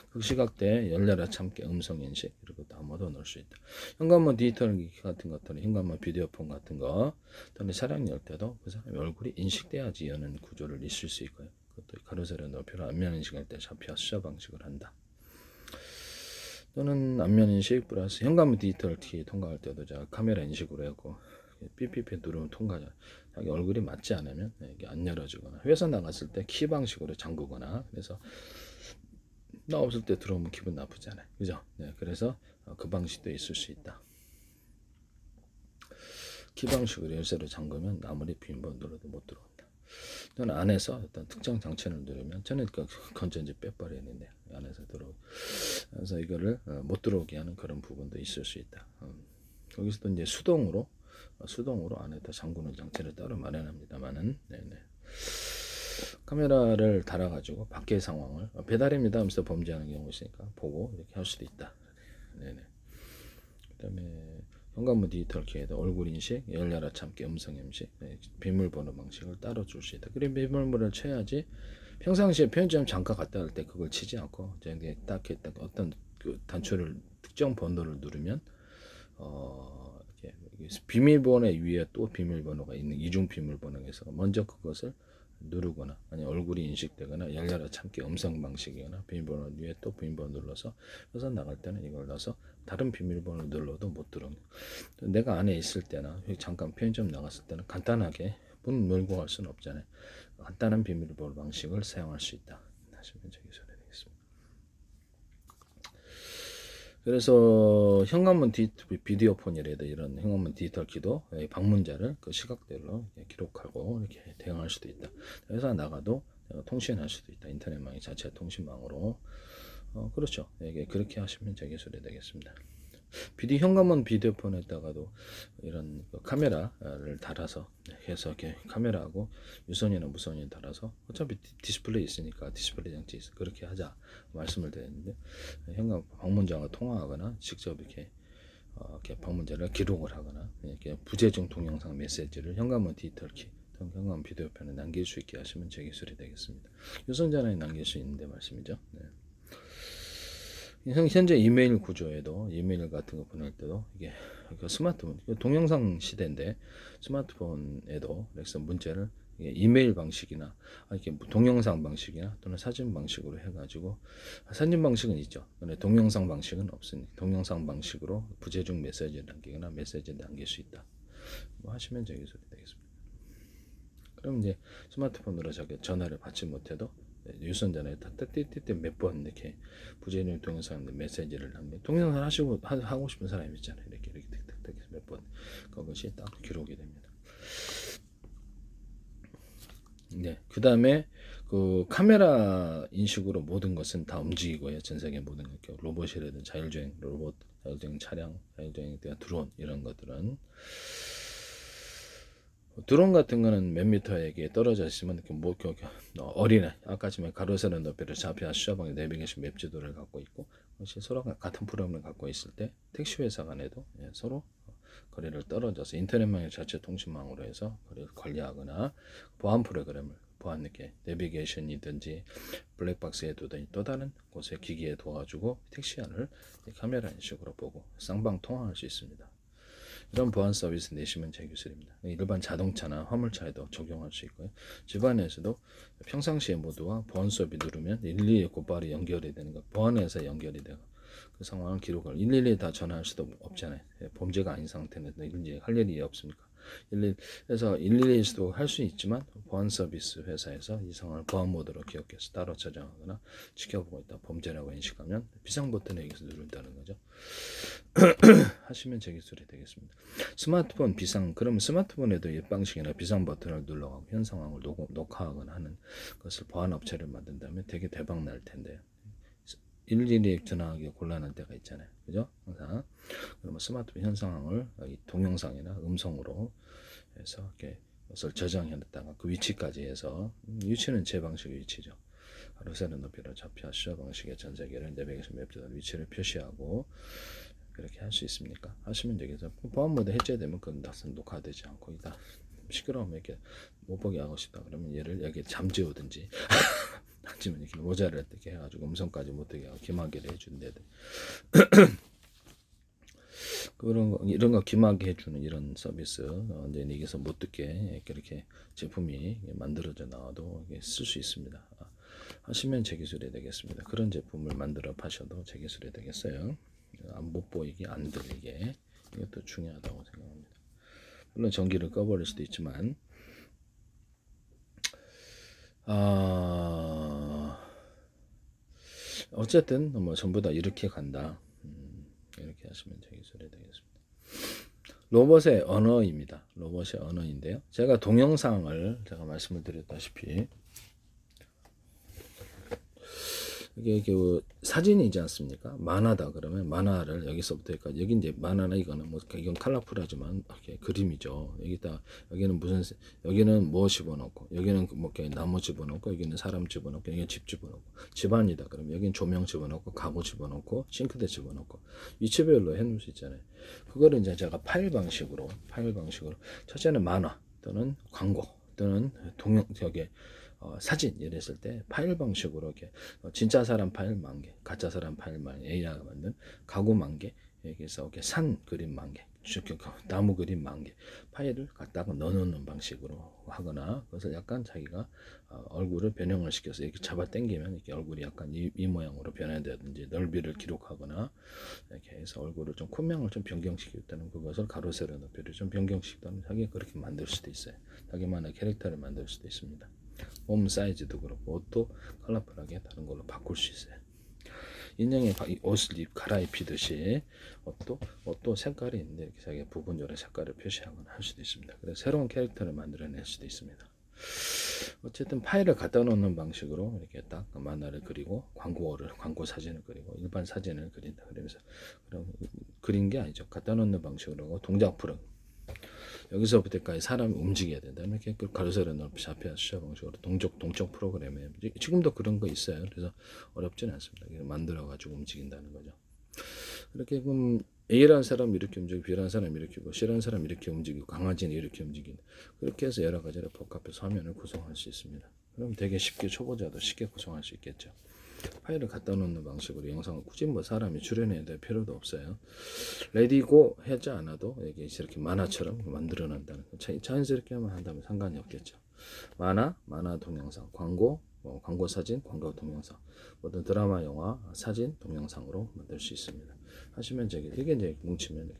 그 시각대에 열려라 참깨 음성인식 이런 것도 아무도 넣을 수 있다. 현관문 디지털 기기 같은 것들은 현관문 비디오폰 같은 거 또는 차량 열 때도 그 사람의 얼굴이 인식돼야지 여는 구조를 있을 수 있고요. 그것도 가로세로 높이로 안면 인식할 때 좌표 수자 방식을 한다. 또는 안면 인식 플러스 현관문 디지털 키 통과할 때도 자 카메라 인식으로 했고 삐삐삐 누르면 통과자. 자기 얼굴이 맞지 않으면 이게 안 열어주거나 회사 나갔을 때 키 방식으로 잠그거나 그래서 나 없을 때 들어오면 기분 나쁘잖아요. 그죠? 네, 그래서 그 방식도 있을 수 있다. 키 방식으로 열쇠를 잠그면 아무리 비밀번호 눌러도 못 들어온다. 저는 안에서 어떤 특정 장치를 누르면 저는 그 건전지 빼버리는데 안에서 들어오고 그래서 이거를 못 들어오게 하는 그런 부분도 있을 수 있다. 거기서도 이제 수동으로 안에다 잠그는 장치를 따로 마련합니다만은 네네. 카메라를 달아가지고 밖의 상황을 배달입니다 하면서 범죄하는 경우 있으니까 보고 이렇게 할 수도 있다. 네네. 그다음에 현관문 디지털 키에도 얼굴 인식, 열려라 참깨 음성 인식, 비밀번호 방식을 따로 줄 수 있다. 그리고 비밀번호를 쳐야지 평상시에 편의점 잠깐 갔다 올 때 그걸 치지 않고 이제 딱 어떤 그 단추를 특정 번호를 누르면 이렇게 비밀번호 위에 또 비밀번호가 있는 이중 비밀번호에서 먼저 그것을 누르거나 아니 얼굴이 인식되거나 열려라 참깨 음성 방식이거나 비밀번호 위에 또 비밀번호 눌러서 회사 나갈 때는 이걸 넣어서 다른 비밀번호 눌러도 못 들어오는. 내가 안에 있을 때나 잠깐 편의점 나갔을 때는 간단하게 문 열고 갈 수는 없잖아요. 간단한 비밀번호 방식을 사용할 수 있다. 하시면 저기 소리 되겠습니다. 그래서 현관문 비디오폰이라도 이런 현관문 디지털 키도 방문자를 그 시각대로 기록하고 이렇게 대응할 수도 있다. 회사 나가도 통신할 수도 있다. 인터넷망이 자체 통신망으로 그렇죠. 이게 그렇게 하시면 제 기술이 되겠습니다. 현관문 비디오폰에다가도 이런 카메라를 달아서 해서 이렇게 카메라하고 유선이나 무선이 달아서 어차피 디스플레이 있으니까 디스플레이 장치 있어 그렇게 하자 말씀을 드렸는데 현관 방문자와 통화하거나 직접 이렇게 방문자를 기록을 하거나 이렇게 부재중 동영상 메시지를 현관문 디지털 키 경감 비디오편에 남길 수 있게 하시면 제 기술이 되겠습니다. 유선전화에 남길 수 있는데 말씀이죠. 네. 현재 이메일 구조에도 이메일 같은 거 보낼 때도 이게 스마트폰 동영상 시대인데 스마트폰에도 그래서 문제를 이메일 방식이나 이렇게 동영상 방식이나 또는 사진 방식으로 해가지고 사진 방식은 있죠. 근데 동영상 방식은 없으니 동영상 방식으로 부재중 메시지를 남기거나 메시지를 남길 수 있다. 뭐 하시면 제 기술이 되겠습니다. 그럼 이제 스마트폰으로 저기 전화를 받지 못해도 유선전화에 띠띠띠 몇 번 이렇게 부재중 동영상 메시지를 남겨 동영상 하고 싶은 사람이 있잖아요. 이렇게 몇 번 그것이 딱 기록이 됩니다. 네, 그 다음에 그 카메라 인식으로 모든 것은 다 움직이고요. 전 세계 모든 것, 로봇이라든 자율주행 로봇, 자율주행 차량, 자율주행 드론 이런 것들은 드론 같은 거는 몇 미터에게 떨어져 있으면 이렇게 뭐 어린애 아까 지금 가로 세로 높이를 좌표 수화방에 내비게이션 맵 지도를 갖고 있고 혹시 서로 같은 프로그램을 갖고 있을 때 택시 회사 간에도 서로 거리를 떨어져서 인터넷망의 자체 통신망으로 해서 거리를 관리하거나 보안 프로그램을 보안 이렇게 내비게이션이든지 블랙박스에 두든지 또 다른 곳에 기기에 둬가지고 택시 안을 카메라 인식으로 보고 쌍방 통화할 수 있습니다. 이런 보안 서비스 내시면 제 기술입니다. 일반 자동차나 화물차에도 적용할 수 있고요. 집안에서도 평상시에 모두와 보안 수업이 누르면 112에 곧바로 연결이 되는 거, 보안에서 연결이 되고 그 상황을 기록을 112에 다 전화할 수도 없잖아요. 범죄가 아닌 상태는 112에 할 일이 없습니까? 112에서 112에서도 할 수 있지만 보안 서비스 회사에서 이 상황을 보안 모드로 기억해서 따로 저장하거나 지켜보고 있다. 범죄라고 인식하면 비상 버튼을 여기서 누른다는 거죠. 하시면 제 기술이 되겠습니다. 스마트폰 비상 그러면 스마트폰에도 일방식이나 비상 버튼을 눌러가고 현 상황을 녹화하거나 하는 것을 보안 업체를 만든다면 되게 대박 날 텐데요. 일일이 전화하기 곤란한 때가 있잖아요. 그죠? 항상. 그러면 스마트폰 현 상황을 동영상이나 음성으로 해서 이렇게 것을 저장해놨다가 그 위치까지 해서 위치는 제 방식의 위치죠. 가로 세로 높이로 좌표 수화 방식의 전 세계를 내비게이션 맵지도 위치를 표시하고 그렇게 할 수 있습니까? 하시면 되겠죠. 보안 모드 해제되면 그건 녹화되지 않고 이다 시끄러우면 이렇게 못 보게 하고 싶다 그러면 얘를 여기 잠재우든지 아니면 이렇게 모자를 이렇게 해가지고 음성까지 못 되게 하고 기막이를 해준다든 그런 거 이런 거 기막이 해주는 이런 서비스 이제 여기서 못 듣게 이렇게 제품이 만들어져 나와도 쓸 수 있습니다. 하시면 제 기술이 되겠습니다. 그런 제품을 만들어 파셔도 제 기술이 되겠어요. 못 보이게 안 들리게 이것도 중요하다고 생각합니다. 물론 전기를 꺼버릴 수도 있지만 어쨌든 뭐 전부 다 이렇게 간다. 이렇게 하시면 제 기술이 되겠습니다. 로봇의 언어입니다. 로봇의 언어인데요. 제가 동영상을 제가 말씀을 드렸다시피 이게 그 사진이지 않습니까? 만화다 그러면 만화를 여기서부터 여기까지 여기 이제 만화나 이거는 뭐 이건 컬러풀하지만 이렇게 그림이죠. 여기다 여기는 무슨 여기는 뭐 집어넣고 여기는 뭐 이렇게 나무 집어넣고 여기는 사람 집어넣고 여기는 집 집어넣고 집안이다 그러면 여기는 조명 집어넣고 가구 집어넣고 싱크대 집어넣고 위치별로 해놓을 수 있잖아요. 그거를 이제 제가 파일 방식으로 첫째는 만화 또는 광고 또는 저기 사진 이랬을 때 파일 방식으로 이렇게 진짜 사람 파일 10,000개, 가짜 사람 파일 10,000개, AI가 만든 가구 10,000개, 여기서 이렇게 산 그림 10,000개, 나무 그림 10,000개 파일을 갖다가 넣어놓는 방식으로 하거나 그것을 약간 자기가 얼굴을 변형을 시켜서 이렇게 잡아 당기면 이렇게 얼굴이 약간 이 모양으로 변화되든지 넓이를 기록하거나 이렇게 해서 얼굴을 좀 콧명을 좀 변경시켰다는 그것을 가로 세로 높이를 좀 변경시켰다는 자기가 그렇게 만들 수도 있어요. 자기만의 캐릭터를 만들 수도 있습니다. 몸 사이즈도 그렇고 옷도 컬러풀하게 다른 걸로 바꿀 수 있어요. 인형의 옷을 갈아입히듯이 옷도 색깔이 있는데 이렇게 자기 부분적으로 색깔을 표시하거나 할 수도 있습니다. 그래서 새로운 캐릭터를 만들어낼 수도 있습니다. 어쨌든 파일을 갖다 놓는 방식으로 이렇게 딱 만화를 그리고 광고 사진을 그리고 일반 사진을 그린다. 그러면서 그린 게 아니죠. 갖다 놓는 방식으로 하고 동작 프로그램 여기서부터까지 사람이 움직여야 된다. 이렇게 가로 세로 넓이 좌표 수화 방식으로 동적 프로그램에 지금도 그런 거 있어요. 그래서 어렵지는 않습니다. 만들어 가지고 움직인다는 거죠. 이렇게 그럼 A라는 사람이 이렇게 움직이고 B라는 사람이 이렇게 고 C라는 사람이 이렇게 움직이고 강아지는 이렇게 움직이는 그렇게 해서 여러 가지로 복합해서 화면을 구성할 수 있습니다. 그럼 되게 쉽게 초보자도 쉽게 구성할 수 있겠죠. 파일을 갖다 놓는 방식으로 영상을 굳이 뭐 사람이 출연해야 될 필요도 없어요. 레디고 하지 않아도 이게 이렇게 만화처럼 만들어 낸다는 거. 자연스럽게만 한다면 상관이 없겠죠. 만화 동영상, 광고, 광고 사진, 광고 동영상, 어떤 드라마, 영화, 사진, 동영상으로 만들 수 있습니다. 하시면 이게 이제 뭉치면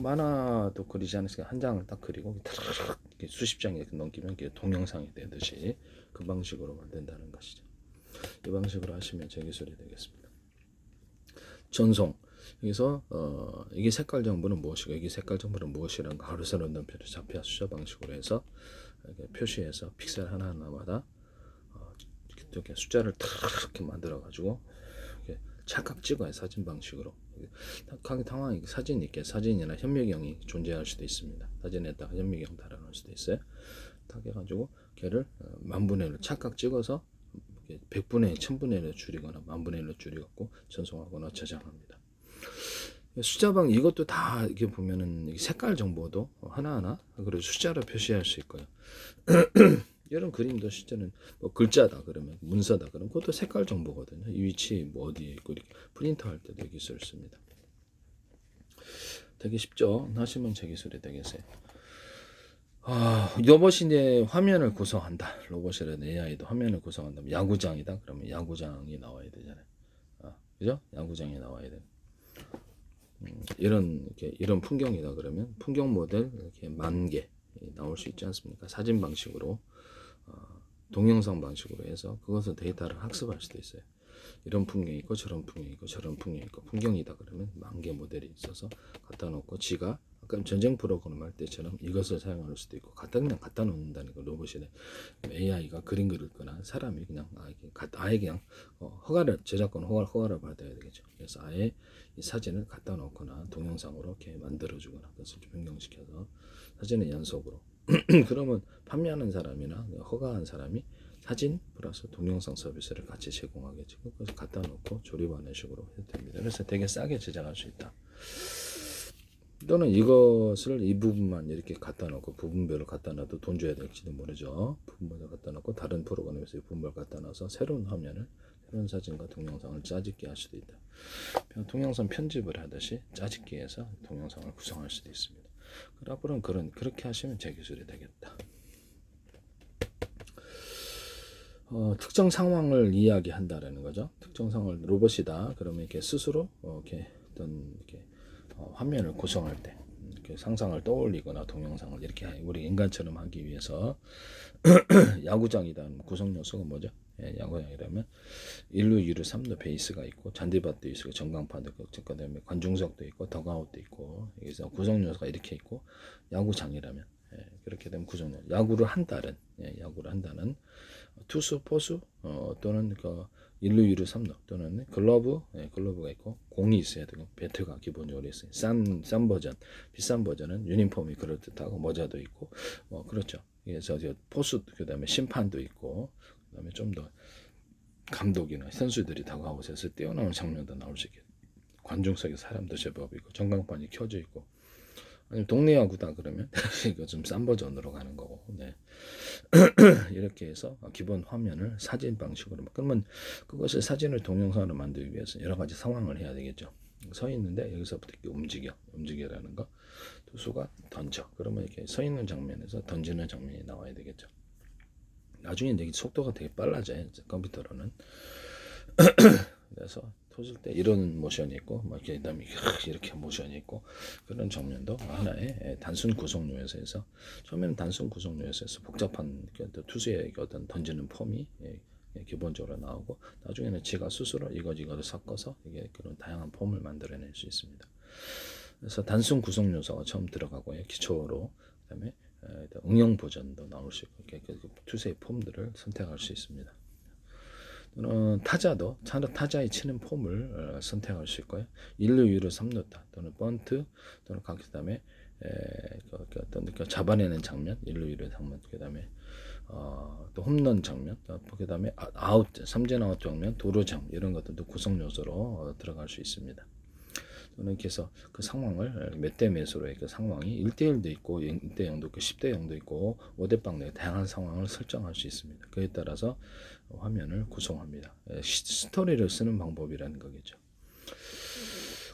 만화도 그리지 않으니까 한 장을 딱 그리고 이렇게 수십 장에 넘기면 이게 동영상이 되듯이 그 방식으로 만든다는 것이죠. 이 방식으로 하시면 제 기술이 되겠습니다. 전송. 여기서 이게 색깔 정보는 무엇이고 이게 색깔 정보는 무엇이라는 거 하루 새로 넘표를 잡혀 숫자 방식으로 해서 표시해서 픽셀 하나하나마다 이렇게 숫자를 탁 이렇게 만들어 가지고 착각 찍어요. 사진 방식으로. 당황히 사진 있게 사진이나 현미경이 존재할 수도 있습니다. 사진에다가 현미경 달아놓을 수도 있어요. 딱 해가지고 걔를 만분의 1로 착각 찍어서 100분의 1, 1000분의 1로 줄이거나 만분의 1로 줄여갖고 전송하거나 저장합니다. 숫자방 이것도 다 이렇게 보면은 색깔 정보도 하나하나 그리고 숫자로 표시할 수 있고요. 이런 그림도 실제는 뭐 글자다 그러면 문서다 그러면 그것도 색깔 정보거든요. 이 위치 뭐 어디에 있고 이렇게 프린터 할 때도 이 기술을 씁니다. 되게 쉽죠? 하시면 제 기술이 되겠어요. 로봇이 이제 화면을 구성한다. 로봇이라든 AI도 화면을 구성한다면 야구장이다. 그러면 야구장이 나와야 되잖아요. 그죠? 야구장이 나와야 돼. 이런 풍경이다 그러면 풍경 모델 이렇게 10,000개 나올 수 있지 않습니까? 사진 방식으로 동영상 방식으로 해서 그것을 데이터를 학습할 수도 있어요. 이런 풍경이 있고 저런 풍경이 있고 저런 풍경이 있고 풍경이다 그러면 10,000개 모델이 있어서 갖다 놓고 지가 아까 전쟁 프로그램 할 때처럼 이것을 사용할 수도 있고 그냥 갖다 놓는다는 거. 로봇이네. AI가 그림 그리거나 사람이 그냥 아예 그냥 허가를 제작권 허가를 받아야 되겠죠. 그래서 아예 이 사진을 갖다 놓거나 동영상으로 이렇게 만들어주거나 그것을 좀 변경시켜서 사진의 연속으로 그러면 판매하는 사람이나 허가한 사람이 사진 플러스 동영상 서비스를 같이 제공하겠죠. 그래서 갖다 놓고 조립하는 식으로 해도 됩니다. 그래서 되게 싸게 제작할 수 있다. 또는 이것을 이 부분만 이렇게 갖다 놓고 부분별로 갖다 놔도 돈 줘야 될지도 모르죠. 부분별로 갖다 놓고 다른 프로그램에서 이 부분별로 갖다 놔서 새로운 화면을 새로운 사진과 동영상을 짜집기 할 수도 있다. 동영상 편집을 하듯이 짜집기 해서 동영상을 구성할 수도 있습니다. 앞으로는 그렇게 하시면 제 기술이 되겠다. 특정 상황을 이야기한다라는 거죠. 특정 상황을 로봇이다. 그러면 이렇게 스스로 이렇게 어떤 이렇게 화면을 구성할 때 이렇게 상상을 떠올리거나 동영상을 이렇게 우리 인간처럼 하기 위해서 야구장이다. 구성 요소가 뭐죠? 야구장이라면 1루, 2루, 3루 베이스가 있고 잔디밭도 있고 전광판도 있고 그다음에 관중석도 있고 덕아웃도 있고 여기서 구성 요소가 이렇게 있고 야구장이라면 그렇게 되면 구성 요소 야구를 한다는 투수, 포수 또는 그 1루, 2루, 3루 또는 글러브가 있고 공이 있어야 되고 배트가 기본적으로 있어요. 싼 버전, 비싼 버전은 유니폼이 그럴듯하고 모자도 있고 그렇죠. 그래서 포수 그다음에 심판도 있고 그다음에 좀 더 감독이나 선수들이 다가오셔서 뛰어나오는 장면도 나올 수 있게 관중석에 사람도 제법 있고 전광판이 켜져 있고 아니면 동네 야구다 그러면 이거 좀 싼 버전으로 가는 거고 이렇게 해서 기본 화면을 사진 방식으로 그러면 그것을 사진을 동영상으로 만들기 위해서 여러 가지 상황을 해야 되겠죠. 서 있는데 여기서부터 이렇게 움직여라는 거 투수가 던져 그러면 이렇게 서 있는 장면에서 던지는 장면이 나와야 되겠죠. 나중에 이제 속도가 되게 빨라져요. 컴퓨터로는. 그래서 터질 때 이런 모션이 있고 막 그다음에 이렇게 모션이 있고 그런 장면도 하나의 단순 구성 요소에서 처음에는 단순 구성 요소에서 복잡한 투수의 어떤 던지는 폼이 기본적으로 나오고 나중에는 제가 스스로 이거를 섞어서 이게 그런 다양한 폼을 만들어낼 수 있습니다. 그래서 단순 구성 요소가 처음 들어가고요. 기초로 그다음에 응용 버전도 나올 수 있고 투수의 폼들을 선택할 수 있습니다. 또는 타자의 치는 폼을 선택할 수 있고요. 1루, 2루, 3루타 또는 번트 또는 그다음에 어떤 잡아내는 장면, 1루, 2루, 3루 그다음에 또 홈런 장면, 그다음에 삼진 아웃 장면, 도루 장면 이런 것들도 구성 요소로 들어갈 수 있습니다. 이렇게 해서 그 상황을 몇 대 몇으로의 그 상황이 1대1도 있고 1대 0도 있고 10대 0도 있고 5대 빵 등 다양한 상황을 설정할 수 있습니다. 그에 따라서 화면을 구성합니다. 스토리를 쓰는 방법이라는 거겠죠.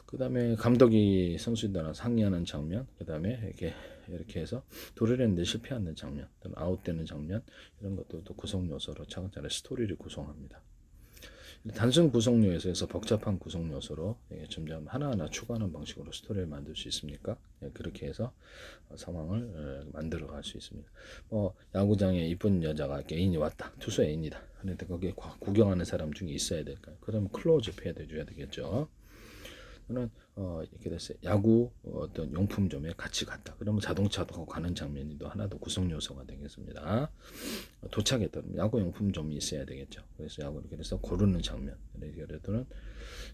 그 다음에 감독이 선수들과 상의하는 장면, 그 다음에 이렇게 해서 도르랜드 실패하는 장면, 또는 아웃되는 장면, 이런 것도 또 구성 요소로 차근차근 스토리를 구성합니다. 단순 구성 요소에서 복잡한 구성 요소로 점점 하나하나 추가하는 방식으로 스토리를 만들 수 있습니까? 그렇게 해서 상황을 만들어 갈 수 있습니다. 야구장에 이쁜 여자가 애인이 왔다. 투수 애인이다. 그런데 거기에 구경하는 사람 중에 있어야 될까요? 그러면 클로즈업 해야 되겠죠. 저는 이렇게 됐어요. 야구 어떤 용품점에 같이 갔다. 그러면 자동차 타고 가는 장면이 또 하나 더 구성 요소가 되겠습니다. 도착했다. 야구 용품점이 있어야 되겠죠. 그래서 야구를 그래서 고르는 장면. 그래서는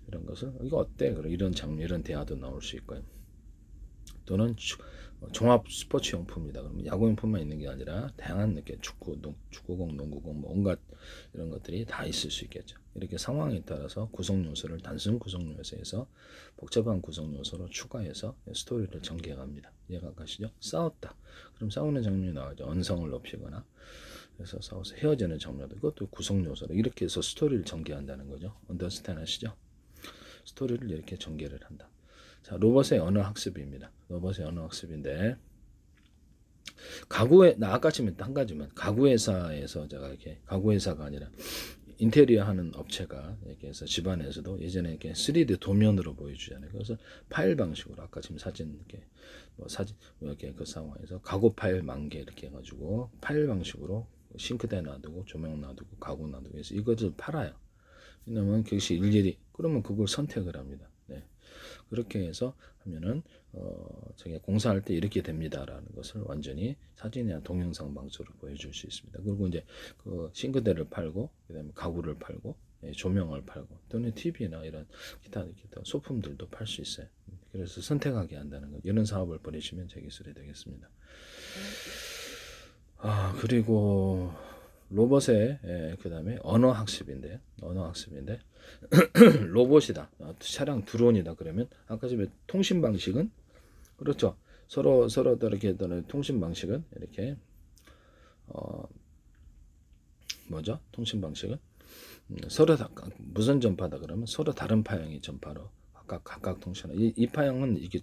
이런 것을 이거 어때? 그래 이런 장면, 이런 대화도 나올 수 있고요. 또는 종합 스포츠 용품이다. 그러면 야구 용품만 있는 게 아니라 다양한 이렇게 축구공, 농구공, 뭐 온갖 이런 것들이 다 있을 수 있겠죠. 이렇게 상황에 따라서 구성 요소를 단순 구성 요소에서 복잡한 구성 요소로 추가해서 스토리를 전개해 갑니다. 이해가 가시죠? 싸웠다. 그럼 싸우는 장면이 나오죠. 언성을 높이거나 그래서 싸워서 헤어지는 장면도 이것도 구성 요소로 이렇게 해서 스토리를 전개한다는 거죠. 언더스탠 하시죠? 스토리를 이렇게 전개를 한다. 자, 로봇의 언어 학습입니다. 로봇의 언어 학습인데 나 아까 지금 한 가지만 가구 회사에서 제가 이렇게 가구 회사가 아니라 인테리어 하는 업체가 이렇게 해서 집안에서도 예전에 이렇게 3D 도면으로 보여주잖아요. 그래서 파일 방식으로 아까 지금 사진 이렇게 사진 이렇게 그 상황에서 가구 파일 10,000개 이렇게 해가지고 파일 방식으로 싱크대 놔두고 조명 놔두고 가구 놔두고 해서 이것을 팔아요. 왜냐면 그것이 일일이 그러면 그걸 선택을 합니다. 네. 그렇게 해서 하면은 저게 공사할 때 이렇게 됩니다라는 것을 완전히 사진이나 동영상 방식으로 보여줄 수 있습니다. 그리고 이제 그 싱크대를 팔고 그다음에 가구를 팔고 조명을 팔고 또는 TV나 이런 기타 소품들도 팔 수 있어요. 그래서 선택하게 한다는 것 이런 사업을 벌이시면 제 기술이 되겠습니다. 그리고 로봇의 그다음에 언어 학습인데 로봇이다. 차량 드론이다. 그러면 아까 전에 통신 방식은 그렇죠. 서로 이렇게 통신 방식은 이렇게 뭐죠? 통신 방식은 서로 다 무선 전파다 그러면 서로 다른 파형의 전파로 각각 통신하. 이 파형은 이게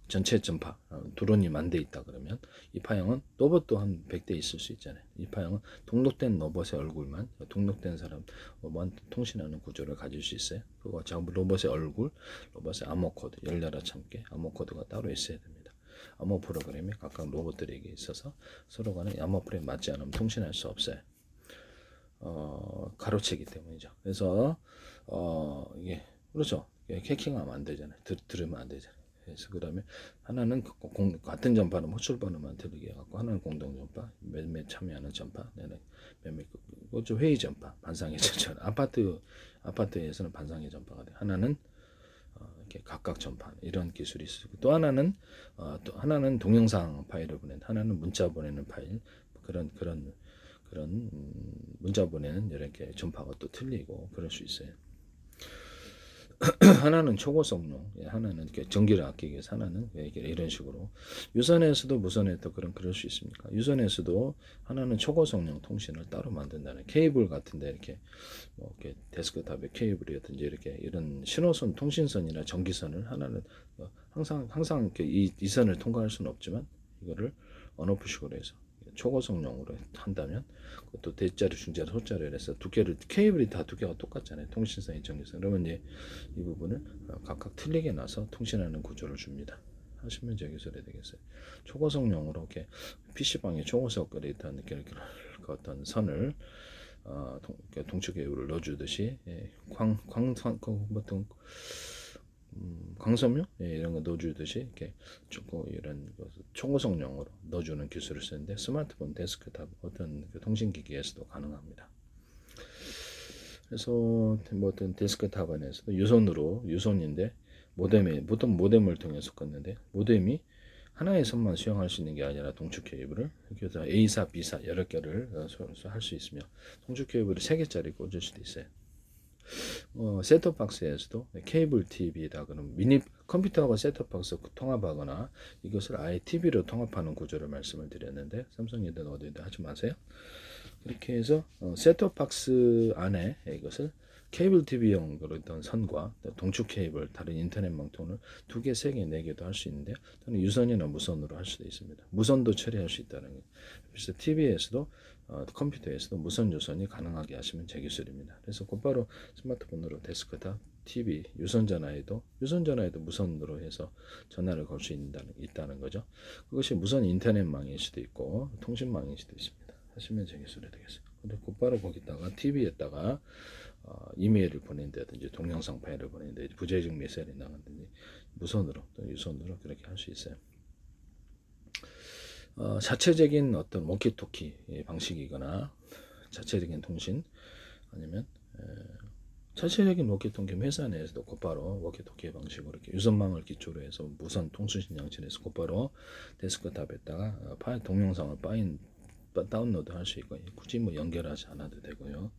전체 전파 드론이 10,000대 있다 그러면 이 파형은 로봇도 한 100대 있을 수 있잖아요. 이 파형은 등록된 로봇의 얼굴만 등록된 사람만 통신하는 구조를 가질 수 있어요. 그리고 로봇의 얼굴, 로봇의 암호 코드 열려라 참깨 암호 코드가 따로 있어야 됩니다. 암호 프로그램이 각각 로봇들에게 있어서 서로 간에 암호 프로그램 맞지 않으면 통신할 수 없어요. 가로채기 때문이죠. 그래서 이게 그렇죠. 해킹하면 안 되잖아요. 들으면 안 되잖아요. 그래서 그다음에 하나는 같은 전파는 호출 번호만 들리게 해갖고 하나는 공동 전파, 몇몇 참여하는 전파, 몇몇 그것도 회의 전파, 반상회 전파. 아파트에서는 반상회 전파가 돼. 하나는 이렇게 각각 전파 이런 기술이 있고 또 하나는 동영상 파일을 보낸, 하나는 문자 보내는 파일 그런 문자 보내는 이렇게 전파가 또 틀리고 그럴 수 있어요. 하나는 초고속용, 하나는 이렇게 전기를 아끼기 위해서 하나는 이런 식으로 유선에서도 무선에도 그럴 수 있습니까? 유선에서도 하나는 초고속용 통신을 따로 만든다는 케이블 같은데 이렇게 이렇게 데스크탑에 케이블이라든지 이렇게 이런 신호선 통신선이나 전기선을 하나는 항상 이렇게 이 선을 통과할 수는 없지만 이거를 언오프식으로 해서 초고속용으로 한다면 그것도 대자리, 중자리, 소자리를 해서 케이블이 다 두께가 똑같잖아요. 통신선이 전기선. 그러면 이제 이 부분을 각각 틀리게 나서 통신하는 구조를 줍니다. 하시면 제 기술이 되겠어요. 초고속용으로 이렇게 PC방에 초고속거리 있다는 이렇게 어떤 선을 동축 계율을 넣어주듯이 광섬유 이런 거 넣어주듯이 이렇게 이런 초고속용으로 넣어주는 기술을 쓰는데 스마트폰, 데스크탑 어떤 통신기기에서도 가능합니다. 그래서 어떤 데스크탑 안에서도 유선인데 보통 모뎀을 통해서 껐는데 모뎀이 하나의 선만 수용할 수 있는 게 아니라 동축 케이블을 그래서 A사, B사 여러 개를 할 수 있으며 동축 케이블을 3개짜리 꽂을 수도 있어요. 셋톱박스에서도 케이블 TV다 그러면 미니 컴퓨터하고 셋톱박스 통합하거나 이것을 아예 TV로 통합하는 구조를 말씀을 드렸는데 삼성이든 어디든 하지 마세요. 그렇게 해서 셋톱박스 안에 이것을 케이블 TV용 그런 선과 동축 케이블, 다른 인터넷 망통을 2개, 3개, 4개도 할 수 있는데 또는 유선이나 무선으로 할 수도 있습니다. 무선도 처리할 수 있다는 거예요. 그래서 TV에서도 컴퓨터에서도 무선 유선이 가능하게 하시면 제 기술입니다. 그래서 곧바로 스마트폰으로 데스크탑, TV, 유선전화에도 무선으로 해서 전화를 걸 수 있다는 거죠. 그것이 무선 인터넷망일 수도 있고 통신망일 수도 있습니다. 하시면 제 기술이 되겠어요. 근데 곧바로 거기다가 TV에다가 이메일을 보낸다든지 동영상 파일을 보낸다든지 부재중 메시지를 나간다든지 무선으로 또 유선으로 그렇게 할 수 있어요. 자체적인 어떤 워키토키 방식이거나 자체적인 통신 아니면 자체적인 워키토키 회사 내에서도 곧바로 워키토키 방식으로 이렇게 유선망을 기초로 해서 무선 통수신 장치에서 곧바로 데스크탑에다가 파일 동영상을 다운로드 할 수 있고 굳이 뭐 연결하지 않아도 되고요.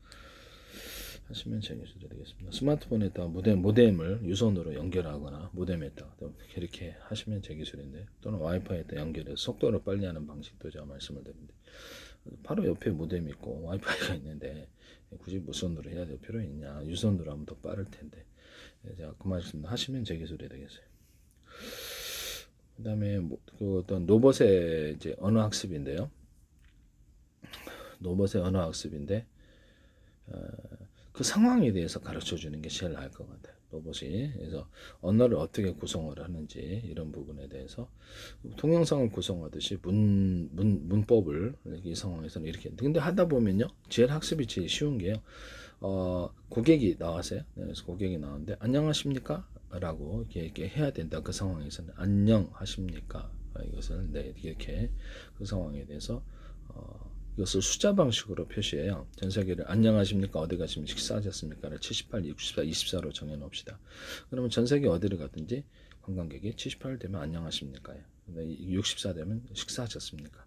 하시면 재밌어야 되겠습니다. 스마트폰에다가 모뎀을 유선으로 연결하거나 모뎀에다가 이렇게 하시면 제 기술인데 또는 와이파이에다 연결해서 속도를 빨리 하는 방식도 제가 말씀을 드립니다. 바로 옆에 모뎀이 있고 와이파이가 있는데 굳이 무선으로 해야 될 필요 있냐? 유선으로 하면 더 빠를 텐데 제가 그 말씀 하시면 제 기술이 되겠어요. 그다음에 그 어떤 로봇의 이제 언어 학습인데요. 로봇의 언어 학습인데 그 상황에 대해서 가르쳐 주는 게 제일 나을 것 같아요. 로봇이. 그래서 언어를 어떻게 구성을 하는지 이런 부분에 대해서 동영상을 구성하듯이 문법을 이 상황에서는 이렇게. 근데 하다 보면요. 제일 학습이 제일 쉬운 게요. 고객이 나왔어요. 그래서 고객이 나왔는데 안녕하십니까? 라고 이렇게 해야 된다. 그 상황에서는 안녕하십니까? 이것을 이렇게 그 상황에 대해서 이것을 숫자 방식으로 표시해요. 전 세계를 안녕하십니까? 어디 가시면 식사하셨습니까? 78, 64, 24로 정해놓읍시다. 그러면 전 세계 어디를 가든지 관광객이 78 되면 안녕하십니까? 64 되면 식사하셨습니까?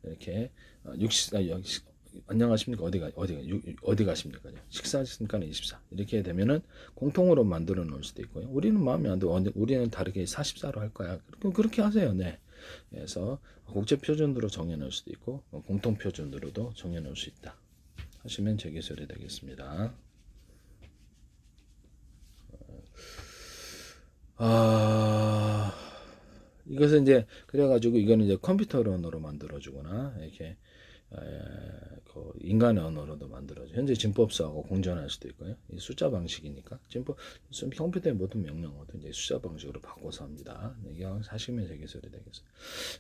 이렇게 안녕하십니까? 어디 가십니까? 식사하셨습니까? 24 이렇게 되면은 공통으로 만들어 놓을 수도 있고요. 우리는 마음에 안 들어. 우리는 다르게 44로 할 거야. 그렇게 하세요. 네. 그래서 국제 표준으로 정해놓을 수도 있고 공통 표준으로도 정해놓을 수 있다 하시면 제 기술이 되겠습니다. 이것은 이제 그래가지고 이거는 이제 컴퓨터 언어로 만들어주거나 이렇게 그 인간의 언어로도 만들어져. 현재 진법수하고 공존할 수도 있고요. 이 숫자 방식이니까 컴퓨터의 모든 명령어도 이제 숫자 방식으로 바꿔서 합니다. 이게 사실면 제 기술이 되겠어요.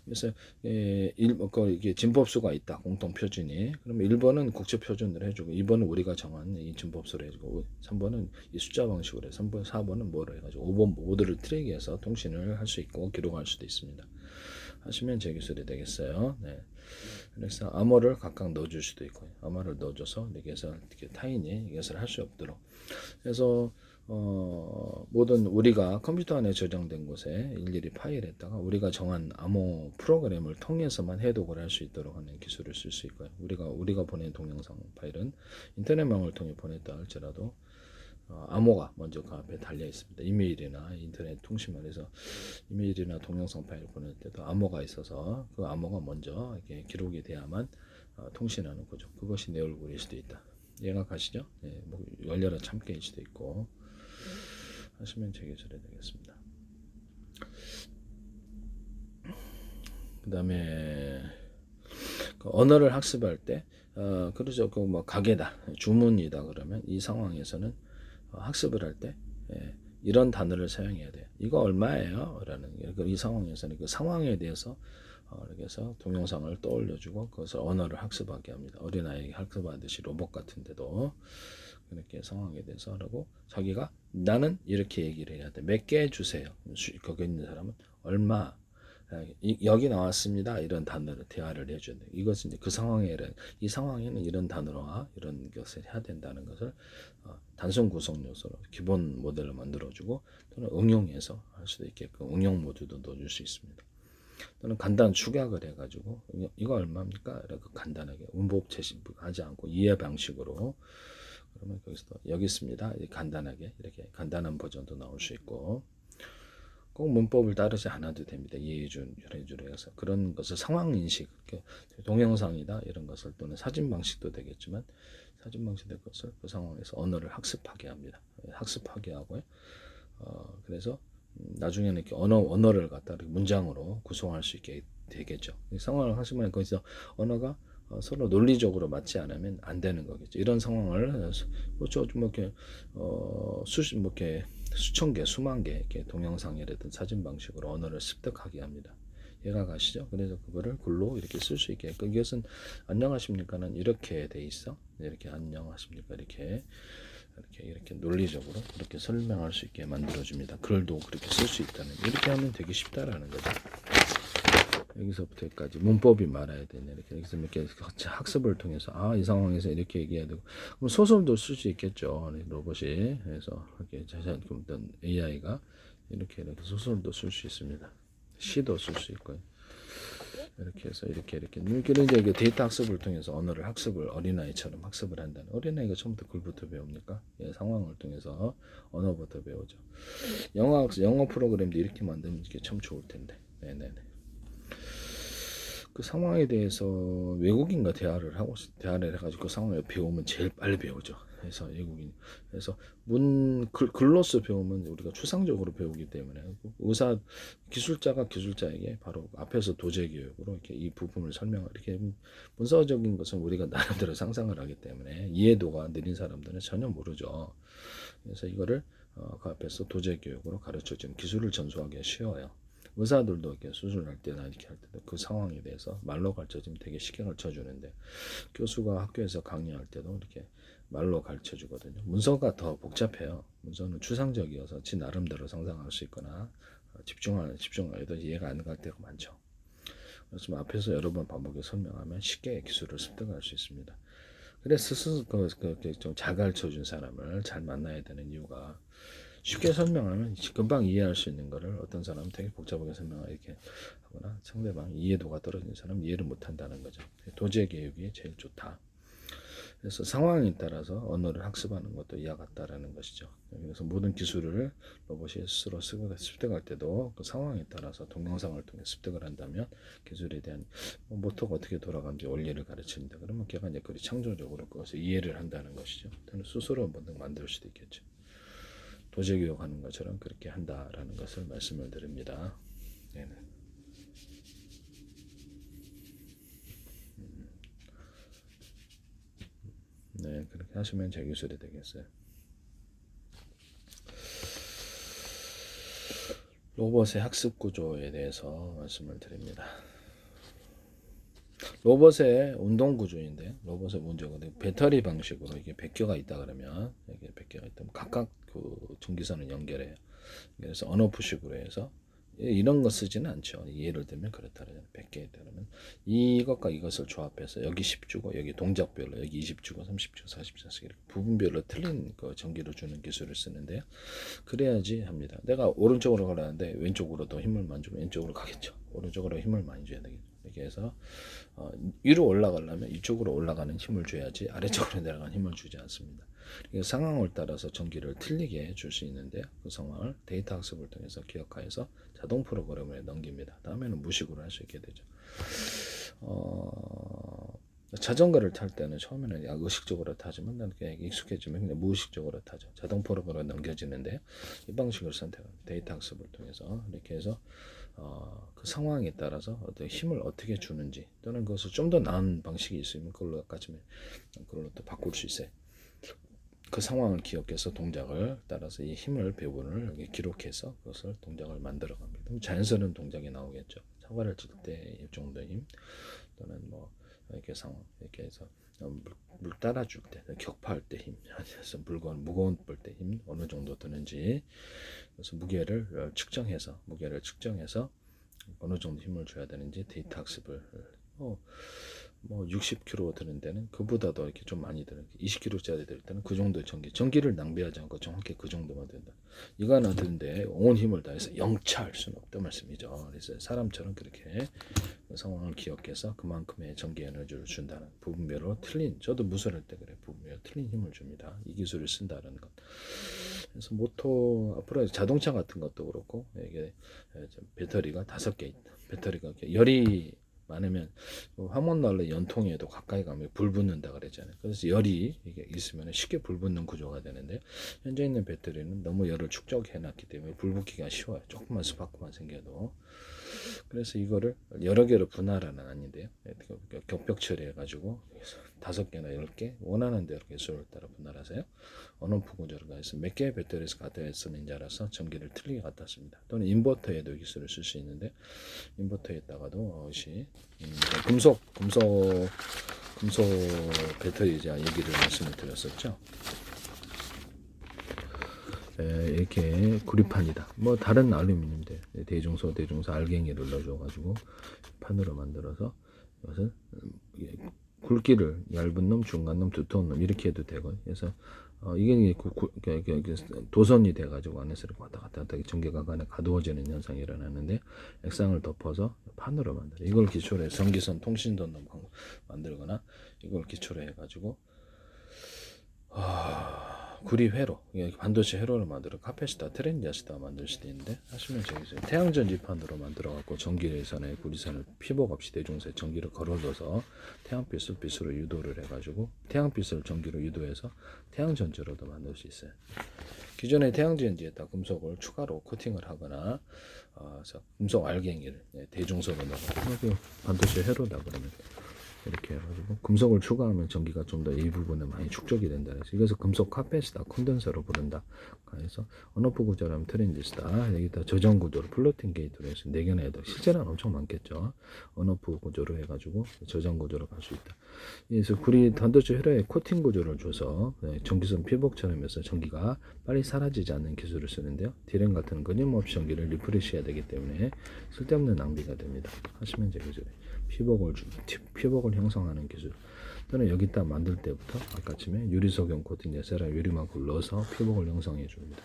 그래서 이게 진법수가 있다. 공통 표준이. 그러면 1번은 국제 표준으로 해주고 2번은 우리가 정한 이 진법수로 해주고 3번은 이 숫자 방식으로 해. 3번, 4번은 뭐로 해가지고 5번 모두를 트랙해서 통신을 할 수 있고 기록할 수도 있습니다. 하시면 제 기술이 되겠어요. 네. 그래서 암호를 각각 넣어줄 수도 있고 암호를 넣어줘서 이렇게 타인이 이것을 할 수 없도록. 그래서 모든 우리가 컴퓨터 안에 저장된 곳에 일일이 파일에다가 우리가 정한 암호 프로그램을 통해서만 해독을 할 수 있도록 하는 기술을 쓸 수 있고요. 우리가 보낸 동영상 파일은 인터넷망을 통해 보냈다 할지라도 암호가 먼저 그 앞에 달려 있습니다. 이메일이나 인터넷 통신망에서 이메일이나 동영상 파일 보낼 때도 암호가 있어서 그 암호가 먼저 이렇게 기록이 돼야만 통신하는 거죠. 그것이 내 얼굴일 수도 있다. 이해가 가시죠? 네, 뭐 열려라 참깨일 수도 있고 하시면 제 기술이 되겠습니다. 그 다음에 그 언어를 학습할 때 그러죠. 그 뭐 가게다 주문이다 그러면 이 상황에서는 학습을 할 때 이런 단어를 사용해야 돼요. 이거 얼마예요? 라는 이 상황에서는 그 상황에 대해서 그래서 동영상을 떠올려주고 그것을 언어를 학습하게 합니다. 어린아이에게 학습하듯이 로봇 같은데도 그렇게 상황에 대해서 하라고 자기가 나는 이렇게 얘기를 해야 돼. 몇 개 주세요. 거기 있는 사람은 얼마 여기 나왔습니다. 이런 단어로 대화를 해줘야 돼요. 이것은 이제 이 상황에는 이런 단어와 이런 것을 해야 된다는 것을 단순 구성 요소로 기본 모델을 만들어주고 또는 응용해서 할 수도 있게끔 응용 모드도 넣어줄 수 있습니다. 또는 간단 축약을 해가지고 이거 얼마입니까? 이렇게 간단하게 문법 제시하지 않고 이해 방식으로 그러면 거기서 여기 있습니다. 간단하게 이렇게 간단한 버전도 나올 수 있고 꼭 문법을 따르지 않아도 됩니다. 예의준, 유래주로 해서 그런 것을 상황 인식, 동영상이다 이런 것을 또는 사진 방식도 되겠지만 사진 방식의 것을 그 상황에서 언어를 학습하게 합니다. 학습하게 하고요. 그래서 나중에는 이렇게 언어를 갖다 이렇게 문장으로 구성할 수 있게 되겠죠. 상황을 하시면 거기서 언어가 서로 논리적으로 맞지 않으면 안 되는 거겠죠. 이런 상황을 그렇죠. 뭐 이렇게 뭐 이렇게 수천 개, 수만 개 이렇게 동영상이라든 사진 방식으로 언어를 습득하게 합니다. 이해가 가시죠? 그래서 그거를 글로 이렇게 쓸 수 있게. 이것은 안녕하십니까는 이렇게 돼 있어. 이렇게 안녕하십니까 이렇게 논리적으로 이렇게 설명할 수 있게 만들어줍니다. 글도 그렇게 쓸 수 있다는 이렇게 하면 되게 쉽다라는 거죠. 여기서부터 여기까지 문법이 말아야 되네. 여기서 이렇게 학습을 통해서 이 상황에서 이렇게 얘기해야 되고 그럼 소설도 쓸 수 있겠죠. 로봇이 그래서 이렇게 어떤 AI가 이렇게 소설도 쓸 수 있습니다. 시도 쓸 수 있고요. 이렇게 해서 이렇게 이제 데이터 학습을 통해서 언어를 어린아이처럼 학습을 한다는. 어린아이가 처음부터 글부터 배웁니까? 상황을 통해서 언어부터 배우죠. 영어 프로그램도 이렇게 만들면 이게 참 좋을 텐데. 네네네. 그 상황에 대해서 외국인과 대화를 해가지고 그 상황을 배우면 제일 빨리 배우죠. 그래서 외국인. 그래서 글로서 배우면 우리가 추상적으로 배우기 때문에 기술자가 기술자에게 바로 앞에서 도제 교육으로 이렇게 이 부분을 이렇게 문서적인 것은 우리가 나름대로 상상을 하기 때문에 이해도가 느린 사람들은 전혀 모르죠. 그래서 이거를 그 앞에서 도제 교육으로 가르쳐주는 기술을 전수하기가 쉬워요. 의사들도 이렇게 수술할 때나 이렇게 할 때도 그 상황에 대해서 말로 가르쳐주면 되게 쉽게 가르쳐주는데 교수가 학교에서 강의할 때도 이렇게 말로 가르쳐주거든요. 문서가 더 복잡해요. 문서는 추상적이어서 지 나름대로 상상할 수 있거나 집중해도 이해가 안 갈 때가 많죠. 그래서 앞에서 여러 번 반복해서 설명하면 쉽게 기술을 습득할 수 있습니다. 그래서 스스로 좀 잘 가르쳐준 사람을 잘 만나야 되는 이유가 쉽게 설명하면 금방 이해할 수 있는 거를 어떤 사람은 되게 복잡하게 이렇게 하거나 상대방 이해도가 떨어진 사람은 이해를 못한다는 거죠. 도제 교육이 제일 좋다. 그래서 상황에 따라서 언어를 학습하는 것도 이와 같다라는 것이죠. 그래서 모든 기술을 로봇이 스스로 습득할 때도 그 상황에 따라서 동영상을 통해 습득을 한다면 기술에 대한 모토가 어떻게 돌아가는지 원리를 가르치는데 그러면 걔가 이제 창조적으로 그것을 이해를 한다는 것이죠. 스스로 뭔가 만들 수도 있겠죠. 도제 교육하는 것처럼 그렇게 한다라는 것을 말씀을 드립니다. 네, 그렇게 하시면 제 기술이 되겠어요. 로봇의 학습 구조에 대해서 말씀을 드립니다. 로봇의 운동 구조인데 로봇의 문제가 배터리 방식으로 이게 100개가 있다 그러면 이게 100개가 있다면 각각 그 전기선을 연결해요. 그래서 언오프식으로 해서 이런 거 쓰지는 않죠. 예를 들면 그렇다 그러면 100개 그러면 이것과 이것을 조합해서 여기 10주고 여기 동작별로 여기 20주고 30주 40주씩 이렇게 부분별로 틀린 그 전기를 주는 기술을 쓰는데요. 그래야지 합니다. 내가 오른쪽으로 가라는데 왼쪽으로도 힘을 많이 주면 왼쪽으로 가겠죠. 오른쪽으로 힘을 많이 줘야 되겠죠. 이렇게 해서 위로 올라가려면 이쪽으로 올라가는 힘을 줘야지 아래쪽으로 내려가는 힘을 주지 않습니다. 상황을 따라서 전기를 틀리게 줄 수 있는데 그 상황을 데이터 학습을 통해서 기억하여서 자동 프로그램에 넘깁니다. 다음에는 무식으로 할 수 있게 되죠. 자전거를 탈 때는 처음에는 의식적으로 타지만 난 그냥 익숙해지면 그냥 무의식적으로 타죠. 자동 프로그램으로 넘겨지는데 이 방식을 선택합니다. 데이터 학습을 통해서 이렇게 해서 그 상황에 따라서 어떤 힘을 어떻게 주는지 또는 그것을 좀 더 나은 방식이 있으면 그걸로 또 바꿀 수 있어요. 그 상황을 기억해서 동작을 따라서 이 힘을 배분을 기록해서 그것을 동작을 만들어 갑니다. 그럼 자연스러운 동작이 나오겠죠. 사과를 칠 때 이 정도 힘 또는 뭐 이렇게 상황 이렇게 해서 물 따라줄 때 격파할 때 힘, 그래서 무거운 볼 때 힘 어느 정도 드는지 그래서 무게를 측정해서 어느 정도 힘을 줘야 되는지 데이터 학습을 뭐 60kg 드는 데는 그보다도 이렇게 좀 많이 드는 20kg짜리 들 때는 그 정도의 전기를 낭비하지 않고 정확히 그 정도만 된다. 이거 하나 드는데 온 힘을 다해서 영차할 수는 없다 말씀이죠. 그래서 사람처럼 그렇게 상황을 기억해서 그만큼의 전기 에너지를 준다는 부분별로 틀린, 저도 무술할 때 그래, 부분별로 틀린 힘을 줍니다. 이 기술을 쓴다는 것. 그래서 모터 앞으로 자동차 같은 것도 그렇고 이게 배터리가 5개 있다. 배터리가 열이 많으면 화목난로 연통에도 가까이 가면 불 붙는다 그랬잖아요. 그래서 열이 이게 있으면 쉽게 불 붙는 구조가 되는데, 현재 있는 배터리는 너무 열을 축적해 놨기 때문에 불 붙기가 쉬워요. 조금만 스파크만 생겨도. 그래서 이거를 여러 개로 분할은 아닌데요. 격벽 처리해 가지고 5개나 10개 원하는 대로 개수를 따라 분할하세요. 온오프 구조로 해서 몇 개의 배터리에서 갖다 쓰는지 알아서 전기를 틀리게 갖다 씁니다. 또는 인버터에도 기술을 쓸 수 있는데, 인버터에다가도 이것이 금속 배터리자 얘기를 말씀을 드렸었죠. 이렇게 구리판이다. 뭐 다른 알루미늄인데 대중소 알갱이를 넣어줘가지고 판으로 만들어서 이것은 굵기를 얇은 놈, 중간 놈, 두터운 놈 이렇게 해도 되고, 그래서 이게 도선이 돼가지고 안에서 이렇게 왔다 갔다 전기가 안에 가두어지는 현상이 일어나는데, 액상을 덮어서 판으로 만들어. 이걸 기초로 해서 전기선 통신선 만들거나 이걸 기초로 해가지고 구리 회로, 반도체 회로를 만들어 카페시타, 트랜지스터 만들 수도 있는데, 하시면 저기서 태양전지판으로 만들어 갖고 전기선에 구리선을 피복 없이 대중소에 전기를 걸어줘서 태양빛을 유도를 해가지고 태양빛을 전기로 유도해서 태양전지로도 만들 수 있어요. 기존의 태양전지에다 금속을 추가로 코팅을 하거나 금속 알갱이를 대중소로 넣어 반도체 회로다 그러면 이렇게 해가지고 금속을 추가하면 전기가 좀 더 이 부분에 많이 축적이 된다. 그래서 이것을 금속 카페시타 콘덴서로 부른다. 그래서 온오프 구조라면 트랜지스타, 여기다 저장 구조로 플로팅 게이트로 해서 4개나 해도 실제로는 엄청 많겠죠. 온오프 구조로 해가지고 저장 구조로 갈 수 있다. 그래서 구리 반도체 회로에 코팅 구조를 줘서 전기선 피복처럼 해서 전기가 빨리 사라지지 않는 기술을 쓰는데요. 디램 같은 끊임없이 전기를 리프레시해야 되기 때문에 쓸데없는 낭비가 됩니다. 하시면 되겠죠. 피복을 형성하는 기술, 또는 여기다 만들 때부터 아까쯤에 유리석용 코팅 세라 유리막을 넣어서 피복을 형성해 줍니다.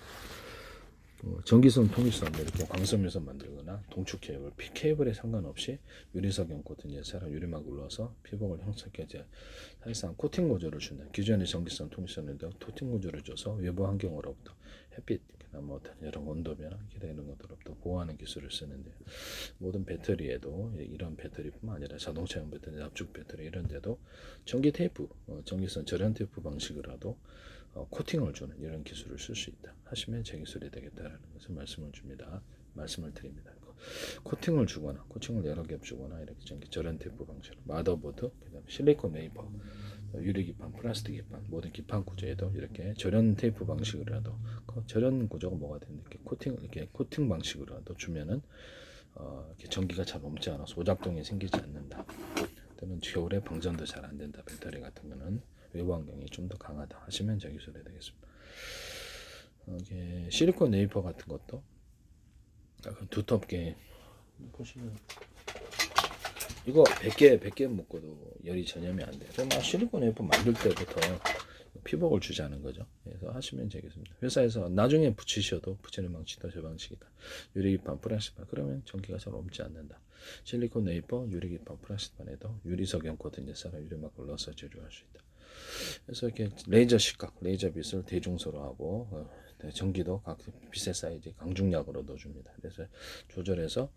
전기선, 통일선 이렇게 광섬유선 만들거나 동축 케이블, 케이블에 상관없이 유리석용 코팅 세라 유리막을 넣어서 피복을 형성해 사실상 코팅 구조를 준다. 기존의 전기선, 통일선에도 코팅 구조를 줘서 외부 환경으로부터 햇빛, 뭐 여러 온도 변화, 이런 것들로부터 보호하는 기술을 쓰는데, 모든 배터리에도 이런 배터리뿐만 아니라 자동차용 배터리, 납축 배터리 이런 데도 전기 테이프, 전기선 절연 테이프 방식으로도 코팅을 주는 이런 기술을 쓸 수 있다. 하시면 제 기술이 되겠다라는 것을 말씀을 드립니다. 코팅을 주거나 코팅을 여러 겹 주거나 이렇게 전기 절연 테이프 방식으로 마더보드, 그다음에 실리콘 웨이퍼, 유리 기판, 플라스틱 기판, 모든 기판 구조에도 이렇게 절연 테이프 방식으로라도 절연 구조가 뭐가 되는데 이렇게 코팅 방식으로라도 주면은 이렇게 전기가 잘 옮지 않아서 오작동이 생기지 않는다. 또는 겨울에 방전도 잘 안 된다. 배터리 같은 거는 외부 환경이 좀 더 강하다 하시면 저 기술이 되겠습니다. 이게 실리콘 웨이퍼 같은 것도 두텁게 보시면 이거 100개 묶어도 열이 전염이 안 돼요. 그럼 실리콘 웨이퍼 만들 때부터 피복을 주자는 거죠. 그래서 하시면 되겠습니다. 회사에서 나중에 붙이셔도 붙이는 방식도 저 방식이다. 유리기판, 플라스틱판 그러면 전기가 잘 옮지 않는다. 실리콘 웨이퍼, 유리기판, 플라스틱판에도 유리석용 코팅 예사라 유리막을 넣어서 제조할 수 있다. 그래서 이렇게 레이저 시각, 레이저 빛을 대중소로 하고 전기도 각 빛의 사이즈 강중약으로 넣어줍니다. 그래서 조절해서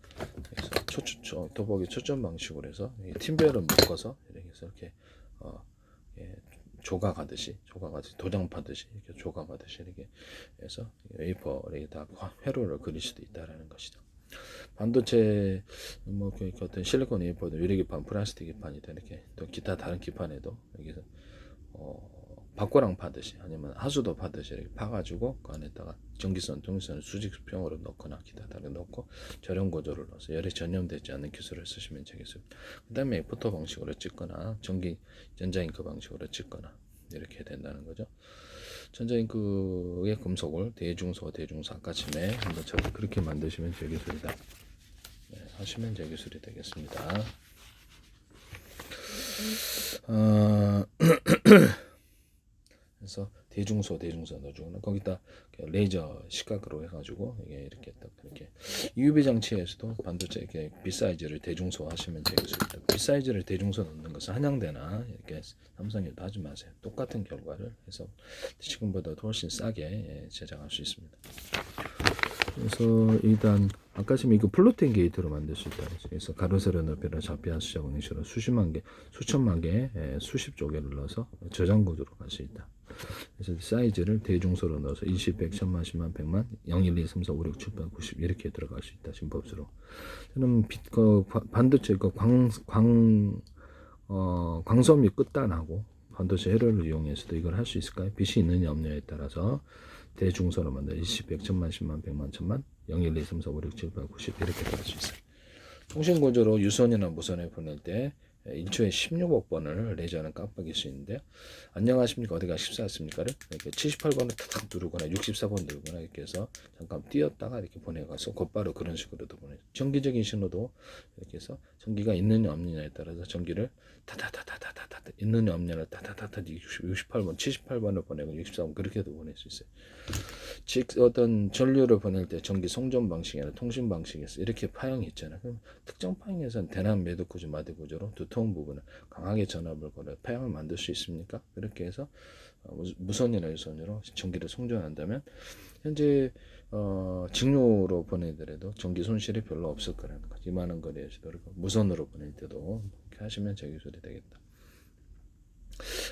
도복이 초점 방식으로 해서 팀별을 묶어서 이렇게 조각하듯이 도장 파듯이 이렇게 조각하듯이 이렇게 해서 웨이퍼에다 회로를 그릴 수도 있다라는 것이죠. 반도체 뭐 어떤 실리콘 웨이퍼도 유리기판, 플라스틱 기판이다 이렇게 또 기타 다른 기판에도 여기서 박고랑 파듯이 아니면 하수도 파듯이 이렇게 파가지고 그 안에다가 전기선, 통신선을 수직평으로 넣거나 기타 다른 넣고 절연 구조를 넣어서 열에 전염되지 않는 기술을 쓰시면 되겠습니다. 그 다음에 포토 방식으로 찍거나 전자잉크 방식으로 찍거나 이렇게 된다는 거죠. 전자잉크의 금속을 대중소 아까쯤에 한번 그렇게 만드시면 제 기술이다. 하시면 제 기술이 되겠습니다. 그래서 대중소 넣어주거나 거기다 레이저 시각으로 해가지고 이게 이렇게 딱 이렇게 EUV 장치에서도 반도체 이렇게 비사이즈를 대중소 하시면 되겠습니다. 비사이즈를 대중소 넣는 것은 한양대나 이렇게 삼성에도 하지 마세요. 똑같은 결과를 해서 지금보다 훨씬 싸게 제작할 수 있습니다. 그래서 일단 아까 지금 이거 플로팅 게이트로 만들 수 있다. 그래서 가로 세로 넓이를 좌표 수작 원위식으로 수십만 개, 수천만 개, 수십 조개를 넣어서 저장 구조로 갈 수 있다. 그래서 사이즈를 대중소로 넣어서 20, 100, 1000만, 10만, 100만, 0, 1, 2, 3, 4, 5, 6, 7, 8, 90 이렇게 들어갈 수 있다. 지금 법수로. 저는 반도체 광섬유 끝단하고 반도체 회로를 이용해서도 이걸 할 수 있을까요? 빛이 있느냐 없느냐에 따라서 대중소로 만들어 20, 100, 1000만, 10만, 100만, 1000만, 0, 1, 2, 3, 4, 5, 6, 7, 8, 90 이렇게 할 수 있어요. 통신 구조로 유선이나 무선에 보낼 때 1초에 16억 번을 레이저는 깜빡일 수 있는데 안녕하십니까 어디가 14습니까를 이렇게 78번을 탁탁 누르거나 64번 누르거나 이렇게 해서 잠깐 띄었다가 이렇게 보내가서 곧바로 그런 식으로도 보내죠. 전기적인 신호도 이렇게 해서 전기가 있느냐 없느냐에 따라서 전기를 타타타타타타타 있느냐 없느냐를 타타타타 68번 78번을 보내고 64번 그렇게도 보낼 수 있어요. 즉 어떤 전류를 보낼 때 전기 송전 방식이나 통신 방식에서 이렇게 파형이 있잖아요. 그럼 특정 파형에서는 대남 매듭 구조, 마대 구조로 두터운 부분을 강하게 전압을 걸어 파형을 만들 수 있습니까? 그렇게 해서 무선이나 유선으로 전기를 송전한다면 현재 직류로 보내더라도 전기 손실이 별로 없을 거라는 거죠. 이만한 거리에서도 그리고 무선으로 보낼 때도 이렇게 하시면 제기술이 되겠다.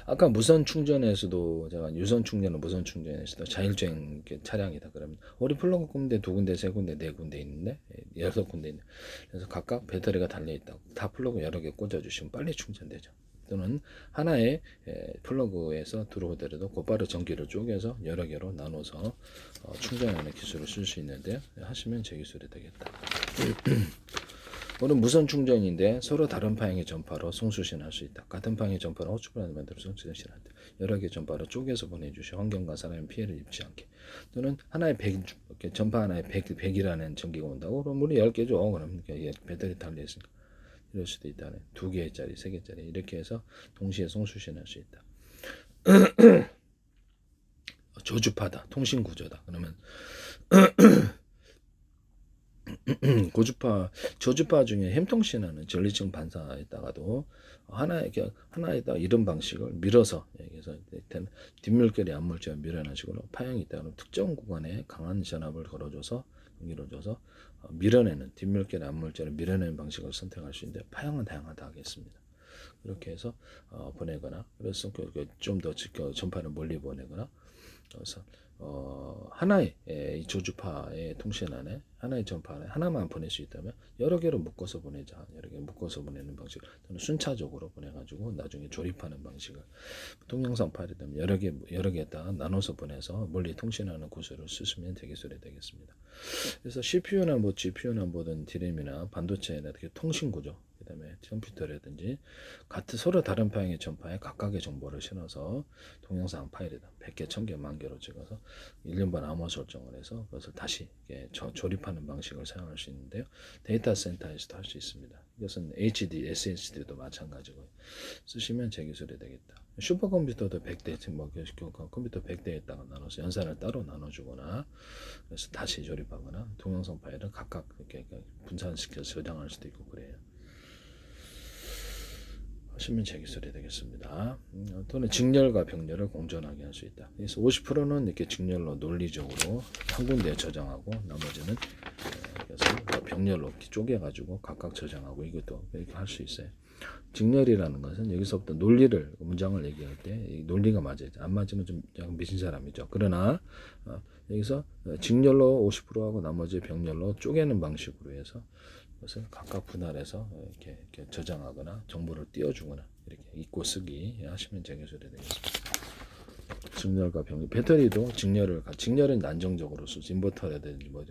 아까 무선 충전에서도 제가 유선 충전은 무선 충전에서도 자율주행 차량이다 그러면 우리 플러그 꼽는데 2군데, 3군데, 4군데 있는데 6군데 있네. 그래서 각각 배터리가 달려 있다고 다 플러그 여러 개 꽂아 주시면 빨리 충전되죠. 또는 하나의 플러그에서 들어오더라도 곧바로 전기를 쪼개서 여러 개로 나눠서 충전하는 기술을 쓸 수 있는데 하시면 제 기술이 되겠다. 오늘 무선 충전인데 서로 다른 방향의 전파로 송수신할 수 있다. 같은 방향의 전파로 호출을 만들어 송수신한다. 여러 개 전파로 쪼개서 보내주시 환경과 사람의 피해를 입지 않게. 또는 하나의 100, 전파 하나에 100이라는 전기가 온다고 그럼 우리 10개죠. 그럼 배터리 달려있으니까 이럴 수도 있다네. 2개짜리, 3개짜리 이렇게 해서 동시에 송수신할 수 있다. 저주파다. 통신 구조다. 그러면 저주파 중에 햄통신하는 전리층 반사에다가도 하나에다 이런 방식을 밀어서 여기서 뒷물결이 앞물결을 밀어내는 식으로 파형이 있다면 특정 구간에 강한 전압을 걸어줘서 밀어줘서 밀어내는 뒷물결 앞물결을 밀어내는 방식을 선택할 수 있는데 파형은 다양하다 하겠습니다. 그렇게 해서 보내거나 그래서 좀 더 전파를 멀리 보내거나 그래서 하나의 이 조주파의 통신 안에 하나의 전파 안에 하나만 보낼 수 있다면 여러 개로 묶어서 보내자. 여러 개 묶어서 보내는 방식 또는 순차적으로 보내가지고 나중에 조립하는 방식을 동영상 파일이 되면 여러 개다 나눠서 보내서 멀리 통신하는 구조를 쓰시면 되겠소리 되겠습니다. 그래서 CPU나 뭐 GPU나 뭐든 DRAM이나 반도체나 이렇게 통신 구조 그다음에 컴퓨터라든지 같은 서로 다른 방향의 전파에 각각의 정보를 실어서 동영상 파일에다 100개, 1000개, 10,000개로 찍어서 1년반 암호 설정을 해서 그것을 다시 조립하는 방식을 사용할 수 있는데요. 데이터 센터에서도 할 수 있습니다. 이것은 HD, SSD도 마찬가지고 쓰시면 제 기술이 되겠다. 슈퍼컴퓨터도 100대, 컴퓨터 100대에다가 나눠서 연산을 따로 나눠주거나 그래서 다시 조립하거나 동영상 파일을 각각 이렇게 분산시켜서 저장할 수도 있고 그래요. 하시면 제 기술이 되겠습니다. 또는 직렬과 병렬을 공존하게 할 수 있다. 그래서 50%는 이렇게 직렬로 논리적으로 한 군데에 저장하고 나머지는 그래서 병렬로 쪼개가지고 각각 저장하고 이것도 이렇게 할 수 있어요. 직렬이라는 것은 여기서부터 논리를 문장을 얘기할 때 이 논리가 맞아요. 안 맞으면 좀 약간 미친 사람이죠. 그러나 여기서 직렬로 50%하고 나머지 병렬로 쪼개는 방식으로 해서 그것을 각각 분할해서 이렇게 저장하거나 정보를 띄워주거나 이렇게 읽고 쓰기 하시면 제 기술이 되겠습니다. 직렬과 병렬, 배터리도 직렬은 안정적으로 쓰지 인버터라든지 뭐